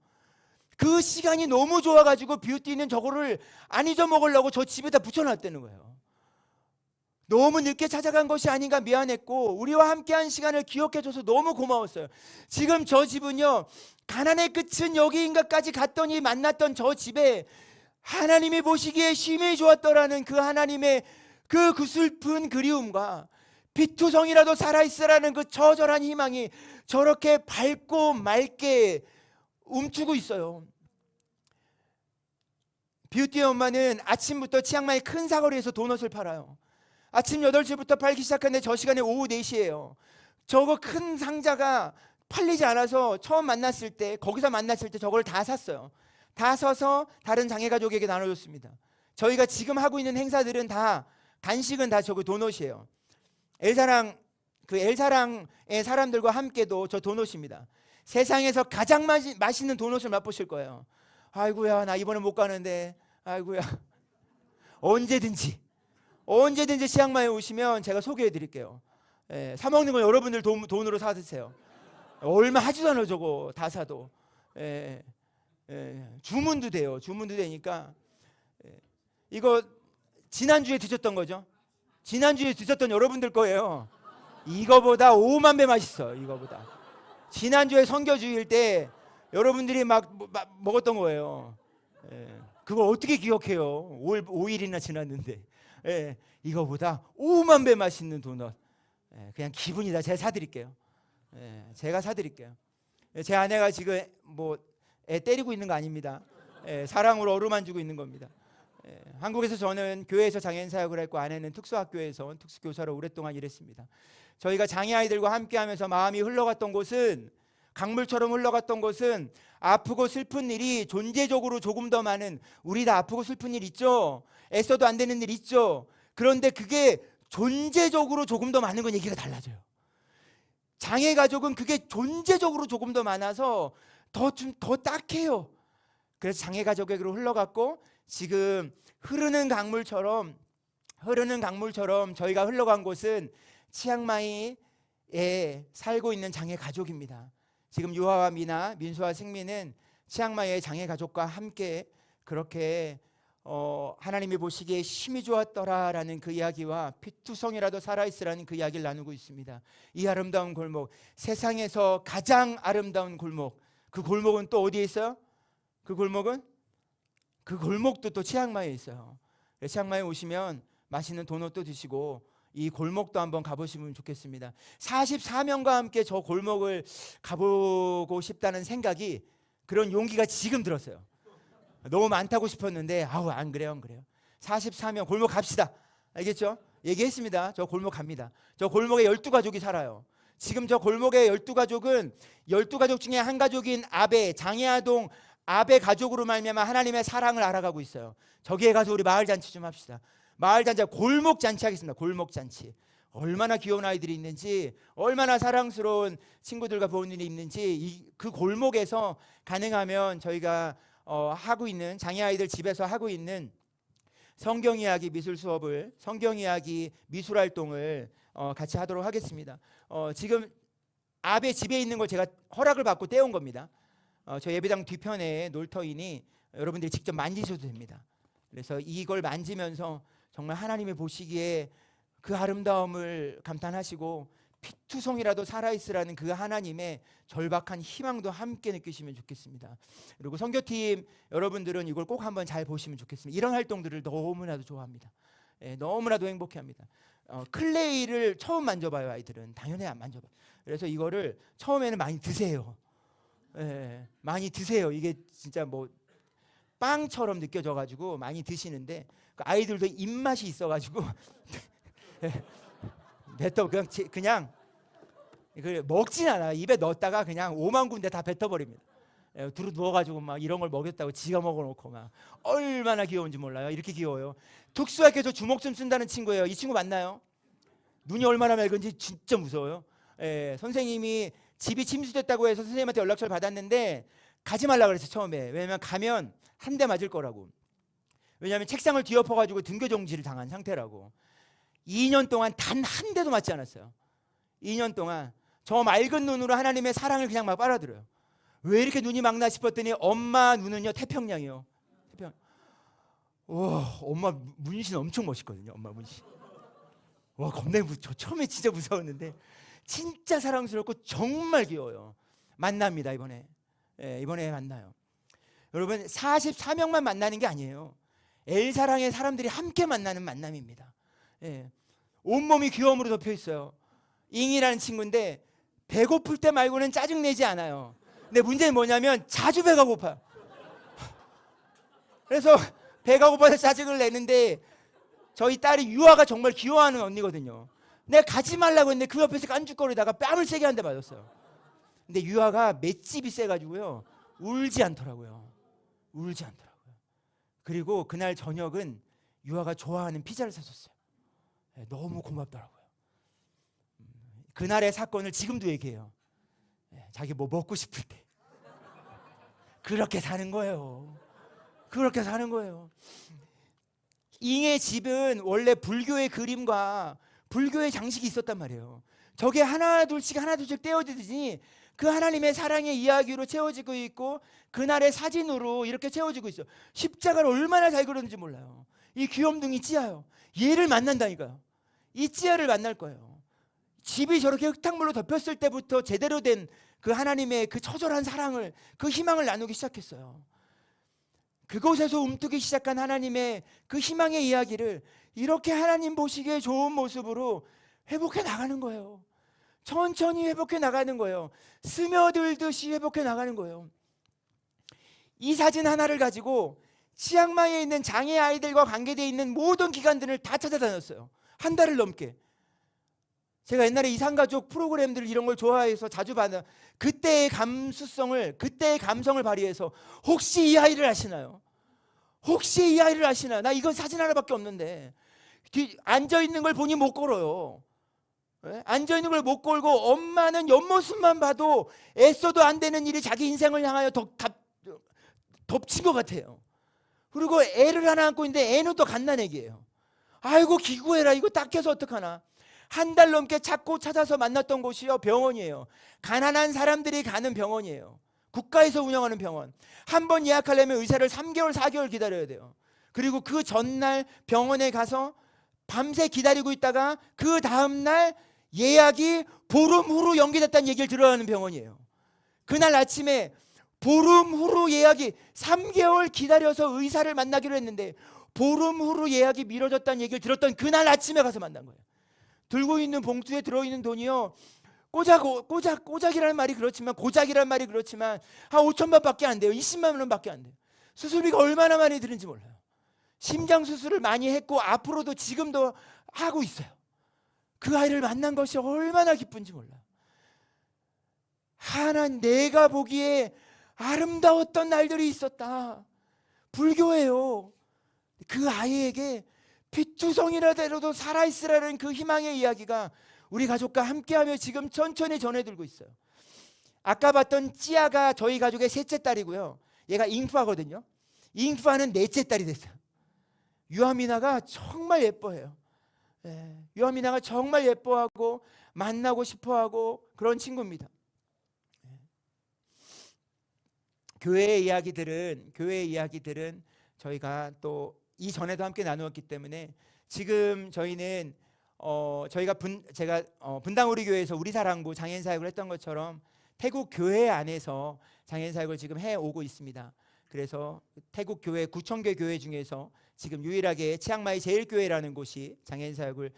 그 시간이 너무 좋아가지고 뷰티는 저거를 안 잊어먹으려고 저 집에다 붙여놨다는 거예요. 너무 늦게 찾아간 것이 아닌가 미안했고 우리와 함께한 시간을 기억해줘서 너무 고마웠어요. 지금 저 집은요 가난의 끝은 여기인가까지 갔더니 만났던 저 집에 하나님이 보시기에 심히 좋았더라는 그 하나님의 그 슬픈 그리움과 피투성이라도 살아있으라는 그 처절한 희망이 저렇게 밝고 맑게 움트고 있어요. 뷰티 엄마는 아침부터 치앙마이 큰 사거리에서 도넛을 팔아요. 아침 8시부터 팔기 시작하는데 저 시간에 오후 4시예요. 저거 큰 상자가 팔리지 않아서 처음 만났을 때 거기서 만났을 때 저걸 다 샀어요. 다 사서 다른 장애 가족에게 나눠줬습니다. 저희가 지금 하고 있는 행사들은 다 간식은 다 저거 도넛이에요. 엘사랑의 사람들과 함께도 저 도넛입니다. 세상에서 가장 맛있는 도넛을 맛보실 거예요. 아이고야 나 이번에 못 가는데 아이고야 언제든지 치앙마이에 오시면 제가 소개해 드릴게요. 사 먹는 건 여러분들 돈으로 사 드세요. 얼마 하지도 않아요. 저거 다 사도. 주문도 돼요. 주문도 되니까. 이거 지난주에 드셨던 거죠? 지난주에 드셨던 여러분들 거예요. 이거보다 5만 배 맛있어. 이거보다. 지난주에 선교주일 때 여러분들이 막 먹었던 거예요. 그걸 어떻게 기억해요? 5일이나 지났는데. 이거보다 5만 배 맛있는 도넛. 그냥 기분이다. 제가 사드릴게요. 제가 사드릴게요. 제 아내가 지금 뭐 애 때리고 있는 거 아닙니다. 사랑으로 어루만지고 있는 겁니다. 한국에서 저는 교회에서 장애인 사역을 했고 아내는 특수학교에서 특수교사로 오랫동안 일했습니다. 저희가 장애 아이들과 함께하면서 마음이 흘러갔던 곳은 강물처럼 흘러갔던 것은 아프고 슬픈 일이 존재적으로 조금 더 많은, 우리 다 아프고 슬픈 일 있죠. 애써도 안 되는 일 있죠. 그런데 그게 존재적으로 조금 더 많은 건 얘기가 달라져요. 장애 가족은 그게 존재적으로 조금 더 많아서 더 딱해요. 그래서 장애 가족에게로 흘러갔고, 지금 흐르는 강물처럼 저희가 흘러간 곳은 치앙마이에 살고 있는 장애 가족입니다. 지금 유아와 미나, 민수와 승민은 치앙마이의 장애 가족과 함께 그렇게 하나님이 보시기에 힘이 좋았더라라는 그 이야기와 피투성이라도 살아있으라는 그 이야기를 나누고 있습니다. 이 아름다운 골목, 세상에서 가장 아름다운 골목, 그 골목은 또 어디에 있어요? 그 골목도 또 치앙마이에 있어요. 치앙마이에 오시면 맛있는 도넛도 드시고 이 골목도 한번 가보시면 좋겠습니다. 44명과 함께 저 골목을 가보고 싶다는 생각이, 그런 용기가 지금 들었어요. 너무 많다고 싶었는데 안 그래요. 44명 골목 갑시다. 알겠죠? 얘기했습니다. 저 골목 갑니다. 저 골목에 12가족이 살아요. 지금 저 골목의 12가족은 12가족 중에 한 가족인 아베, 장애아동 아베 가족으로 말미암아 하나님의 사랑을 알아가고 있어요. 저기에 가서 우리 마을 잔치 좀 합시다. 마을 잔치, 골목 잔치 하겠습니다. 골목 잔치. 얼마나 귀여운 아이들이 있는지, 얼마나 사랑스러운 친구들과 부모님이 있는지, 그 골목에서 가능하면 저희가 하고 있는, 장애 아이들 집에서 하고 있는 성경 이야기 미술 수업을, 성경 이야기 미술 활동을 같이 하도록 하겠습니다. 지금 아베 집에 있는 걸 제가 허락을 받고 떼온 겁니다. 저 예배당 뒤편에 놀터이니 여러분들이 직접 만지셔도 됩니다. 그래서 이걸 만지면서 정말 하나님이 보시기에 그 아름다움을 감탄하시고 피투성이라도 살아있으라는 그 하나님의 절박한 희망도 함께 느끼시면 좋겠습니다. 그리고 선교팀 여러분들은 이걸 꼭 한번 잘 보시면 좋겠습니다. 이런 활동들을 너무나도 좋아합니다. 너무나도 행복해합니다. 클레이를 처음 만져봐요. 아이들은 당연히 안 만져봐요. 그래서 이거를 처음에는 많이 드세요. 많이 드세요. 이게 진짜 뭐 빵처럼 느껴져가지고 많이 드시는데, 그 아이들도 입맛이 있어가지고 뱉어 그냥 먹진 않아. 입에 넣었다가 그냥 5만 군데 다 뱉어버립니다. 두루 누워가지고 막 이런 걸 먹였다고 지가 먹어놓고 막 얼마나 귀여운지 몰라요. 이렇게 귀여워요. 특수학교에서 주먹 좀 쓴다는 친구예요. 이 친구 맞나요? 눈이 얼마나 맑은지 진짜 무서워요. 선생님이 집이 침수됐다고 해서 선생님한테 연락처를 받았는데 가지 말라 그랬어요. 처음에. 왜냐면 가면 한 대 맞을 거라고. 왜냐하면 책상을 뒤엎어가지고 등교정지를 당한 상태라고. 2년 동안 단 한 대도 맞지 않았어요. 2년 동안 저 맑은 눈으로 하나님의 사랑을 그냥 막 빨아들여요. 왜 이렇게 눈이 맑나 싶었더니 엄마 눈은요 태평양이요. 태평양. 와, 엄마 문신 엄청 멋있거든요. 엄마 문신. 와, 겁나 저 처음에 진짜 무서웠는데 진짜 사랑스럽고 정말 귀여워요. 만납니다. 이번에 만나요. 여러분 44명만 만나는 게 아니에요. 엘사랑의 사람들이 함께 만나는 만남입니다. 온몸이 귀여움으로 덮여 있어요. 잉이라는 친구인데 배고플 때 말고는 짜증내지 않아요. 근데 문제는 뭐냐면 자주 배가 고파요. 그래서 배가 고파서 짜증을 내는데, 저희 딸이 유아가 정말 귀여워하는 언니거든요. 내가 가지 말라고 했는데 그 옆에서 깐죽거리다가 뺨을 세게 한 대 맞았어요. 근데 유아가 맷집이 세가지고요 울지 않더라고요. 그리고 그날 저녁은 유아가 좋아하는 피자를 사줬어요. 너무 고맙더라고요. 그날의 사건을 지금도 얘기해요. 자기 뭐 먹고 싶을 때 그렇게 사는 거예요. 잉의 집은 원래 불교의 그림과 불교의 장식이 있었단 말이에요. 저게 하나둘씩 떼어지듯이 그 하나님의 사랑의 이야기로 채워지고 있고, 그날의 사진으로 이렇게 채워지고 있어요. 십자가를 얼마나 잘 그렸는지 몰라요. 이 귀염둥이 찌아요. 얘를 만난다니까요. 이 찌아를 만날 거예요. 집이 저렇게 흙탕물로 덮였을 때부터 제대로 된 그 하나님의 그 처절한 사랑을, 그 희망을 나누기 시작했어요. 그곳에서 움트기 시작한 하나님의 그 희망의 이야기를 이렇게 하나님 보시기에 좋은 모습으로 회복해 나가는 거예요. 천천히 회복해 나가는 거예요. 스며들듯이 회복해 나가는 거예요. 이 사진 하나를 가지고 치앙마이에 있는 장애 아이들과 관계되어 있는 모든 기관들을 다 찾아다녔어요. 한 달을 넘게. 제가 옛날에 이산가족 프로그램들 이런 걸 좋아해서 자주 받는 그때의 감수성을, 그때의 감성을 발휘해서 혹시 이 아이를 아시나요? 혹시 이 아이를 아시나요? 나 이건 사진 하나밖에 없는데 앉아있는 걸 보니 못 걸어요. 앉아있는 걸 못 걸고 엄마는 옆모습만 봐도 애써도 안 되는 일이 자기 인생을 향하여 덮친 것 같아요. 그리고 애를 하나 안고 있는데 애는 또 갓난애기예요. 아이고 기구해라, 이거 딱해서 어떡하나. 한 달 넘게 찾고 찾아서 만났던 곳이요, 병원이에요. 가난한 사람들이 가는 병원이에요. 국가에서 운영하는 병원. 한 번 예약하려면 의사를 3개월 4개월 기다려야 돼요. 그리고 그 전날 병원에 가서 밤새 기다리고 있다가 그 다음날 예약이 보름 후로 연기됐다는 얘기를 들어야 하는 병원이에요. 그날 아침에 보름 후로 예약이, 3개월 기다려서 의사를 만나기로 했는데 보름 후로 예약이 미뤄졌다는 얘기를 들었던 그날 아침에 가서 만난 거예요. 들고 있는 봉투에 들어있는 돈이요, 고작이라는 말이 그렇지만, 고작이라는 말이 그렇지만 한 5천만 밖에 안 돼요. 20만 원 밖에 안 돼요. 수술비가 얼마나 많이 드는지 몰라요. 심장 수술을 많이 했고 앞으로도 지금도 하고 있어요. 그 아이를 만난 것이 얼마나 기쁜지 몰라요. 하나님, 내가 보기에 아름다웠던 날들이 있었다. 불교예요. 그 아이에게 빛투성이라도 살아있으라는 그 희망의 이야기가 우리 가족과 함께하며 지금 천천히 전해들고 있어요. 아까 봤던 찌아가 저희 가족의 셋째 딸이고요, 얘가 잉프하거든요. 잉프하는 넷째 딸이 됐어요. 유아미나가 정말 예뻐해요. 유아미나가 정말 예뻐하고 만나고 싶어하고 그런 친구입니다. 교회의 이야기들은 저희가 또 이전에도 함께 나누었기 때문에 지금 저희는 제가 분당 우리 교회에서 우리 사랑부 장애인 사역을 했던 것처럼 태국 교회 안에서 장애인 사역을 지금 해 오고 있습니다. 그래서 태국 교회, 구청계 교회 중에서 지금 유일하게 치앙마이 제일교회라는 곳이 장애인 사역을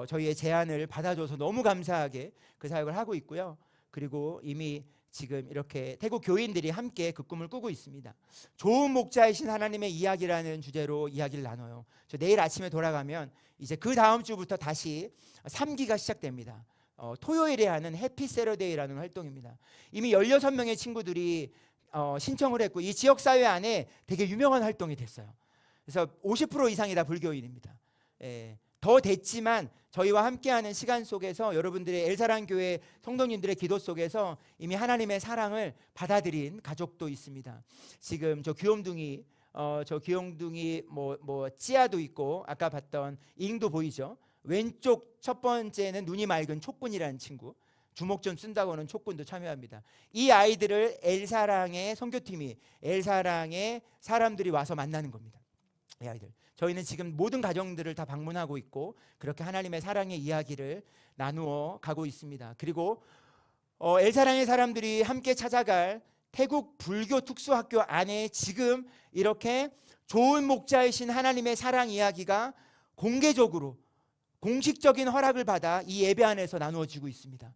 저희의 제안을 받아줘서 너무 감사하게 그 사역을 하고 있고요. 그리고 이미 지금 이렇게 태국 교인들이 함께 그 꿈을 꾸고 있습니다. 좋은 목자이신 하나님의 이야기라는 주제로 이야기를 나눠요. 저 내일 아침에 돌아가면 이제 그 다음 주부터 다시 3기가 시작됩니다. 토요일에 하는 해피 세러데이라는 활동입니다. 이미 16명의 친구들이 신청을 했고 이 지역사회 안에 되게 유명한 활동이 됐어요. 그래서 50% 이상이 다 불교인입니다. 더 됐지만 저희와 함께하는 시간 속에서 여러분들의 엘사랑교회 성도님들의 기도 속에서 이미 하나님의 사랑을 받아들인 가족도 있습니다. 지금 저 귀염둥이 찌아도 있고 아까 봤던 잉도 보이죠? 왼쪽 첫 번째는 눈이 맑은 촉군이라는 친구, 주먹 좀 쓴다고는 촉군도 참여합니다. 이 아이들을 엘사랑의 선교팀이, 엘사랑의 사람들이 와서 만나는 겁니다. 이 아이들, 저희는 지금 모든 가정들을 다 방문하고 있고 그렇게 하나님의 사랑의 이야기를 나누어 가고 있습니다. 그리고 엘사랑의 사람들이 함께 찾아갈 태국 불교 특수학교 안에 지금 이렇게 좋은 목자이신 하나님의 사랑 이야기가 공개적으로 공식적인 허락을 받아 이 예배 안에서 나누어지고 있습니다.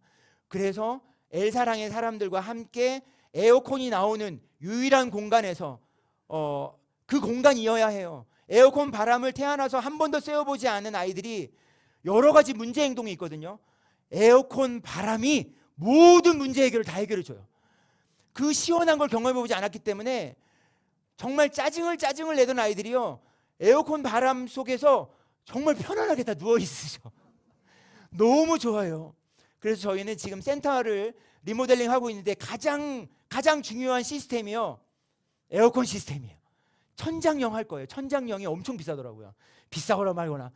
그래서 엘사랑의 사람들과 함께 에어컨이 나오는 유일한 공간에서 그 공간이어야 해요. 에어컨 바람을 태어나서 한 번도 쐬어보지 않은 아이들이 여러 가지 문제 행동이 있거든요. 에어컨 바람이 모든 문제 해결을 다 해결해줘요. 그 시원한 걸 경험해보지 않았기 때문에 정말 짜증을 내던 아이들이요, 에어컨 바람 속에서 정말 편안하게 다 누워있으셔. 너무 좋아요. 그래서 저희는 지금 센터를 리모델링 하고 있는데 가장 중요한 시스템이요, 에어컨 시스템이에요. 천장형 할 거예요. 천장형이 엄청 비싸더라고요. 비싸거나 말거나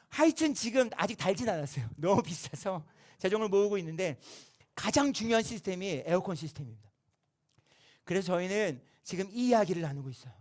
하여튼 지금 아직 달진 않았어요. 너무 비싸서 재정을 모으고 있는데 가장 중요한 시스템이 에어컨 시스템입니다. 그래서 저희는 지금 이 이야기를 나누고 있어요.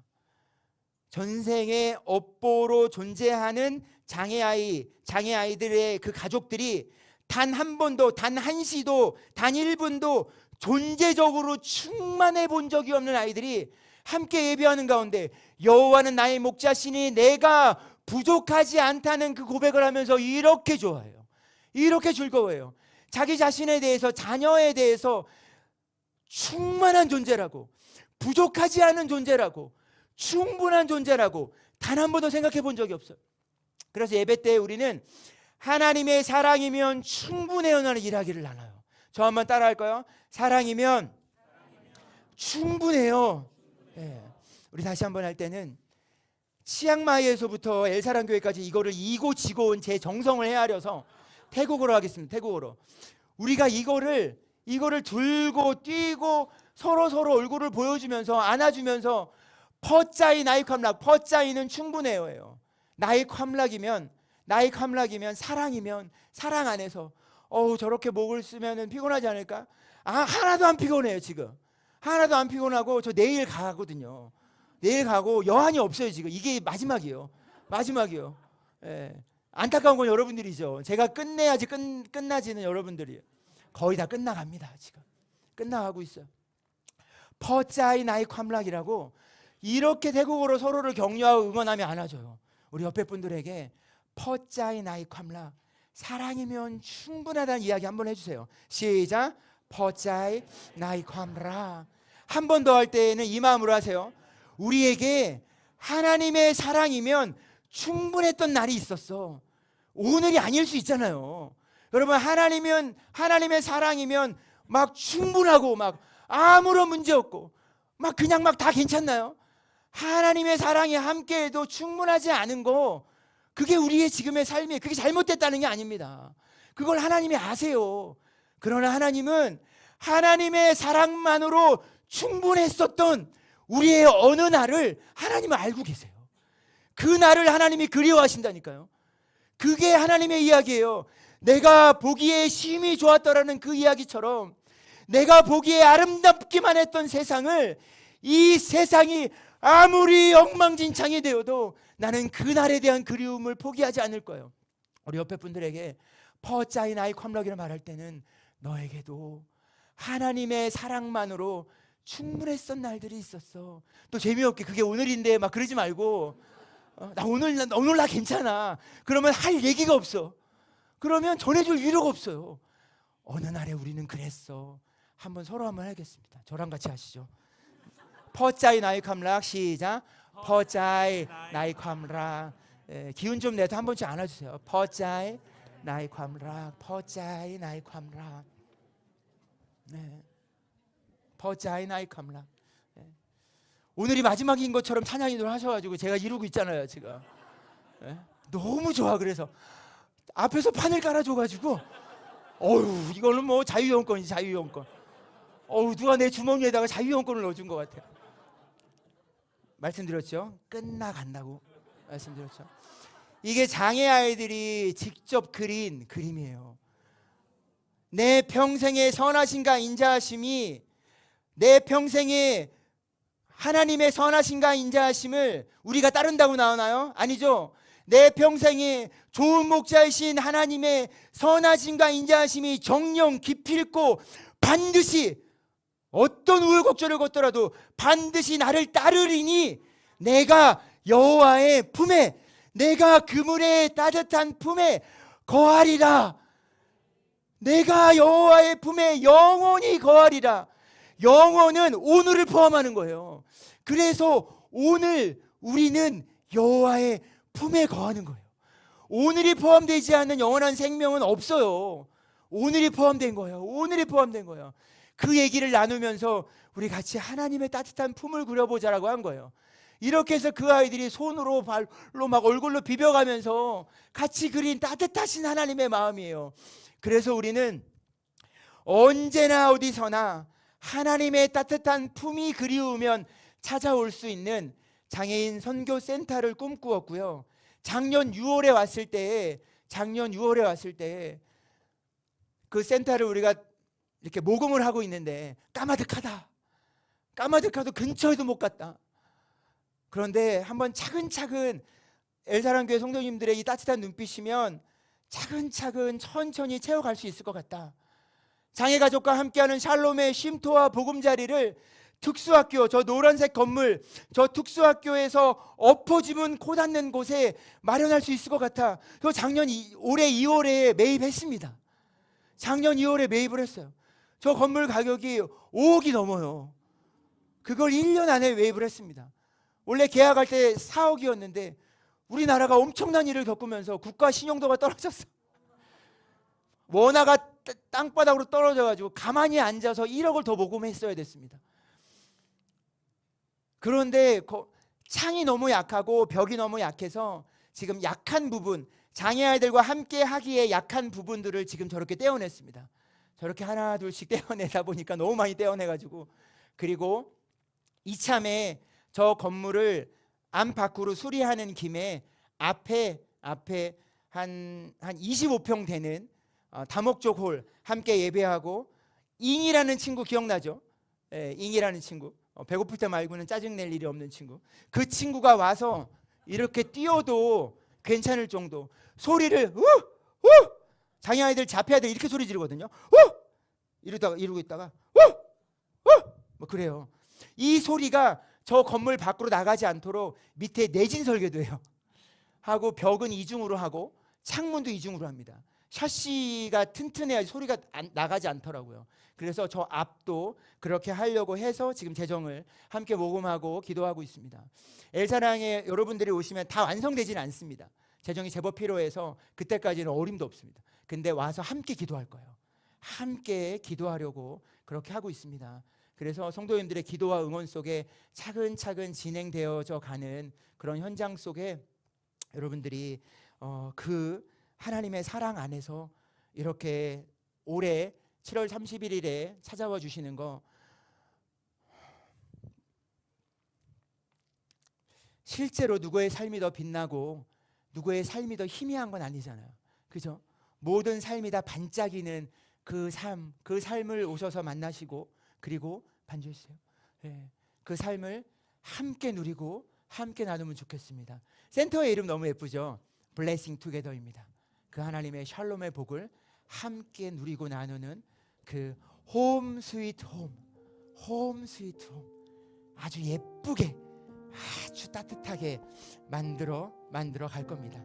전생에 업보로 존재하는 장애아이들의 그 가족들이 단 한 번도, 단 한시도, 단 1분도 존재적으로 충만해 본 적이 없는 아이들이 함께 예배하는 가운데 여호와는 나의 목자시니 내가 부족하지 않다는 그 고백을 하면서 이렇게 좋아해요. 이렇게 즐거워해요. 자기 자신에 대해서, 자녀에 대해서 충만한 존재라고, 부족하지 않은 존재라고, 충분한 존재라고 단 한 번도 생각해 본 적이 없어요. 그래서 예배 때 우리는 하나님의 사랑이면 충분해요라는 이야기를 나눠요. 저 한번 따라할까요? 사랑이면 충분해요. 예. 우리 다시 한번 할 때는 치앙마이에서부터 엘사랑교회까지 이거를 이고 지고 온 제 정성을 헤아려서 태국어로 하겠습니다. 태국어로. 우리가 이거를 들고 뛰고 서로 얼굴을 보여주면서 안아주면서 퍼짜이 나이 캄락, 퍼짜이는 충분해요예요. 나이 캄락이면 사랑이면 사랑 안에서 저렇게 목을 쓰면은 피곤하지 않을까? 하나도 안 피곤해요. 지금 하나도 안 피곤하고 저 내일 가거든요. 내일 가고 여한이 없어요. 지금 이게 마지막이에요. 예. 안타까운 건 여러분들이죠. 제가 끝내야지 끝나지는 여러분들이 거의 다 끝나갑니다. 지금 끝나가고 있어요. 퍼짜이 나이 캄락이라고 이렇게 태국어로 서로를 격려하고 응원하며 안아줘요. 우리 옆에 분들에게 퍼짜이 나이 캄락, 사랑이면 충분하다는 이야기 한번 해주세요. 시작. 퍼짜이 나이 캄락. 한 번 더 할 때는 이 마음으로 하세요. 우리에게 하나님의 사랑이면 충분했던 날이 있었어. 오늘이 아닐 수 있잖아요. 여러분, 하나님의 사랑이면 막 충분하고 막 아무런 문제 없고 막 그냥 막 다 괜찮나요? 하나님의 사랑이 함께해도 충분하지 않은 거, 그게 우리의 지금의 삶이에요. 그게 잘못됐다는 게 아닙니다. 그걸 하나님이 아세요. 그러나 하나님은 하나님의 사랑만으로 충분했었던 우리의 어느 날을 하나님은 알고 계세요. 그 날을 하나님이 그리워하신다니까요. 그게 하나님의 이야기예요. 내가 보기에 심히 좋았더라는 그 이야기처럼 내가 보기에 아름답기만 했던 세상을, 이 세상이 아무리 엉망진창이 되어도 나는 그날에 대한 그리움을 포기하지 않을 거예요. 우리 옆에 분들에게 퍼짜이 나이 캄락이라 말할 때는 너에게도 하나님의 사랑만으로 충분했던 날들이 있었어. 또 재미없게 그게 오늘인데 막 그러지 말고 나 오늘 나 괜찮아. 그러면 할 얘기가 없어. 그러면 전해줄 위로가 없어요. 어느 날에 우리는 그랬어. 한번 서로 한번 하겠습니다. 저랑 같이 하시죠. 퍼짜이 나이 캄락. 시작. 퍼짜이 나이 캄락. 기운 좀 내서 한 번씩 안아주세요. 퍼짜이 나이 캄락. 퍼짜이 나이 캄락. 네. 퍼짜이 나이 캄락. 오늘이 마지막인 것처럼 찬양인들 하셔가지고 제가 이루고 있잖아요 지금. 너무 좋아. 그래서 앞에서 판을 깔아줘가지고 이거는 뭐 자유이용권이지, 자유이용권. 누가 내 주머니에다가 자유이용권을 넣어준 것 같아요. 말씀드렸죠? 끝나간다고 말씀드렸죠. 이게 장애 아이들이 직접 그린 그림이에요. 내 평생의 선하심과 인자하심이, 내 평생의 하나님의 선하심과 인자하심을 우리가 따른다고 나오나요? 아니죠. 내 평생에 좋은 목자이신 하나님의 선하심과 인자하심이 정령 기필코 반드시 어떤 우여곡절을 걷더라도 반드시 나를 따르리니 내가 여호와의 품에, 내가 그물의 따뜻한 품에 거하리라. 내가 여호와의 품에 영원히 거하리라. 영원은 오늘을 포함하는 거예요. 그래서 오늘 우리는 여호와의 품에 거하는 거예요. 오늘이 포함되지 않는 영원한 생명은 없어요. 오늘이 포함된 거예요. 오늘이 포함된 거예요. 그 얘기를 나누면서 우리 같이 하나님의 따뜻한 품을 그려보자라고 한 거예요. 이렇게 해서 그 아이들이 손으로 발로 막 얼굴로 비벼가면서 같이 그린 따뜻하신 하나님의 마음이에요. 그래서 우리는 언제나 어디서나 하나님의 따뜻한 품이 그리우면 찾아올 수 있는 장애인 선교 센터를 꿈꾸었고요. 작년 6월에 왔을 때 그 센터를 우리가 이렇게 모금을 하고 있는데 까마득하도 근처에도 못 갔다. 그런데 한번 차근차근 엘사랑교회 성도님들의 이 따뜻한 눈빛이면 차근차근 천천히 채워갈 수 있을 것 같다. 장애가족과 함께하는 샬롬의 쉼터와 보금자리를 특수학교, 저 노란색 건물, 저 특수학교에서 엎어지면 코 닿는 곳에 마련할 수 있을 것 같아. 그래서 올해 2월에 매입했습니다. 작년 2월에 매입을 했어요. 저 건물 가격이 5억이 넘어요. 그걸 1년 안에 매입을 했습니다. 원래 계약할 때 4억이었는데 우리나라가 엄청난 일을 겪으면서 국가 신용도가 떨어졌어. 원화가 땅바닥으로 떨어져가지고 가만히 앉아서 1억을 더 모금했어야 됐습니다. 그런데 창이 너무 약하고 벽이 너무 약해서 지금 약한 부분, 장애 아이들과 함께 하기에 약한 부분들을 지금 저렇게 떼어냈습니다. 저렇게 하나 둘씩 떼어내다 보니까 너무 많이 떼어내가지고, 그리고 이참에 저 건물을 안 밖으로 수리하는 김에 앞에 한 25평 되는 다목적 홀 함께 예배하고, 잉이라는 친구 기억나죠? 잉이라는 친구, 배고플 때 말고는 짜증낼 일이 없는 친구, 그 친구가 와서 이렇게 뛰어도 괜찮을 정도 소리를 장애 아이들 잡혀야 돼 이렇게 소리 지르거든요. 이러고 있다가 뭐 그래요. 이 소리가 저 건물 밖으로 나가지 않도록 밑에 내진 설계도 해요. 하고 벽은 이중으로 하고 창문도 이중으로 합니다. 샤시가 튼튼해야 소리가 나가지 않더라고요. 그래서 저 앞도 그렇게 하려고 해서 지금 재정을 함께 모금하고 기도하고 있습니다. 엘사랑에 여러분들이 오시면 다 완성되지는 않습니다. 재정이 제법 필요해서 그때까지는 어림도 없습니다. 근데 와서 함께 기도할 거예요. 함께 기도하려고 그렇게 하고 있습니다. 그래서 성도님들의 기도와 응원 속에 차근차근 진행되어져 가는 그런 현장 속에 여러분들이 그 하나님의 사랑 안에서 이렇게 올해 7월 31일에 찾아와 주시는 거, 실제로 누구의 삶이 더 빛나고 누구의 삶이 더 희미한 건 아니잖아요. 그죠? 모든 삶이 다 반짝이는 그 삶을 오셔서 만나시고 그리고 반주했어요. 그 삶을 함께 누리고 함께 나누면 좋겠습니다. 센터의 이름 너무 예쁘죠? 블레싱 투게더입니다. 그 하나님의 샬롬의 복을 함께 누리고 나누는 그 홈 스위트 홈 아주 예쁘게 아주 따뜻하게 만들어 갈 겁니다.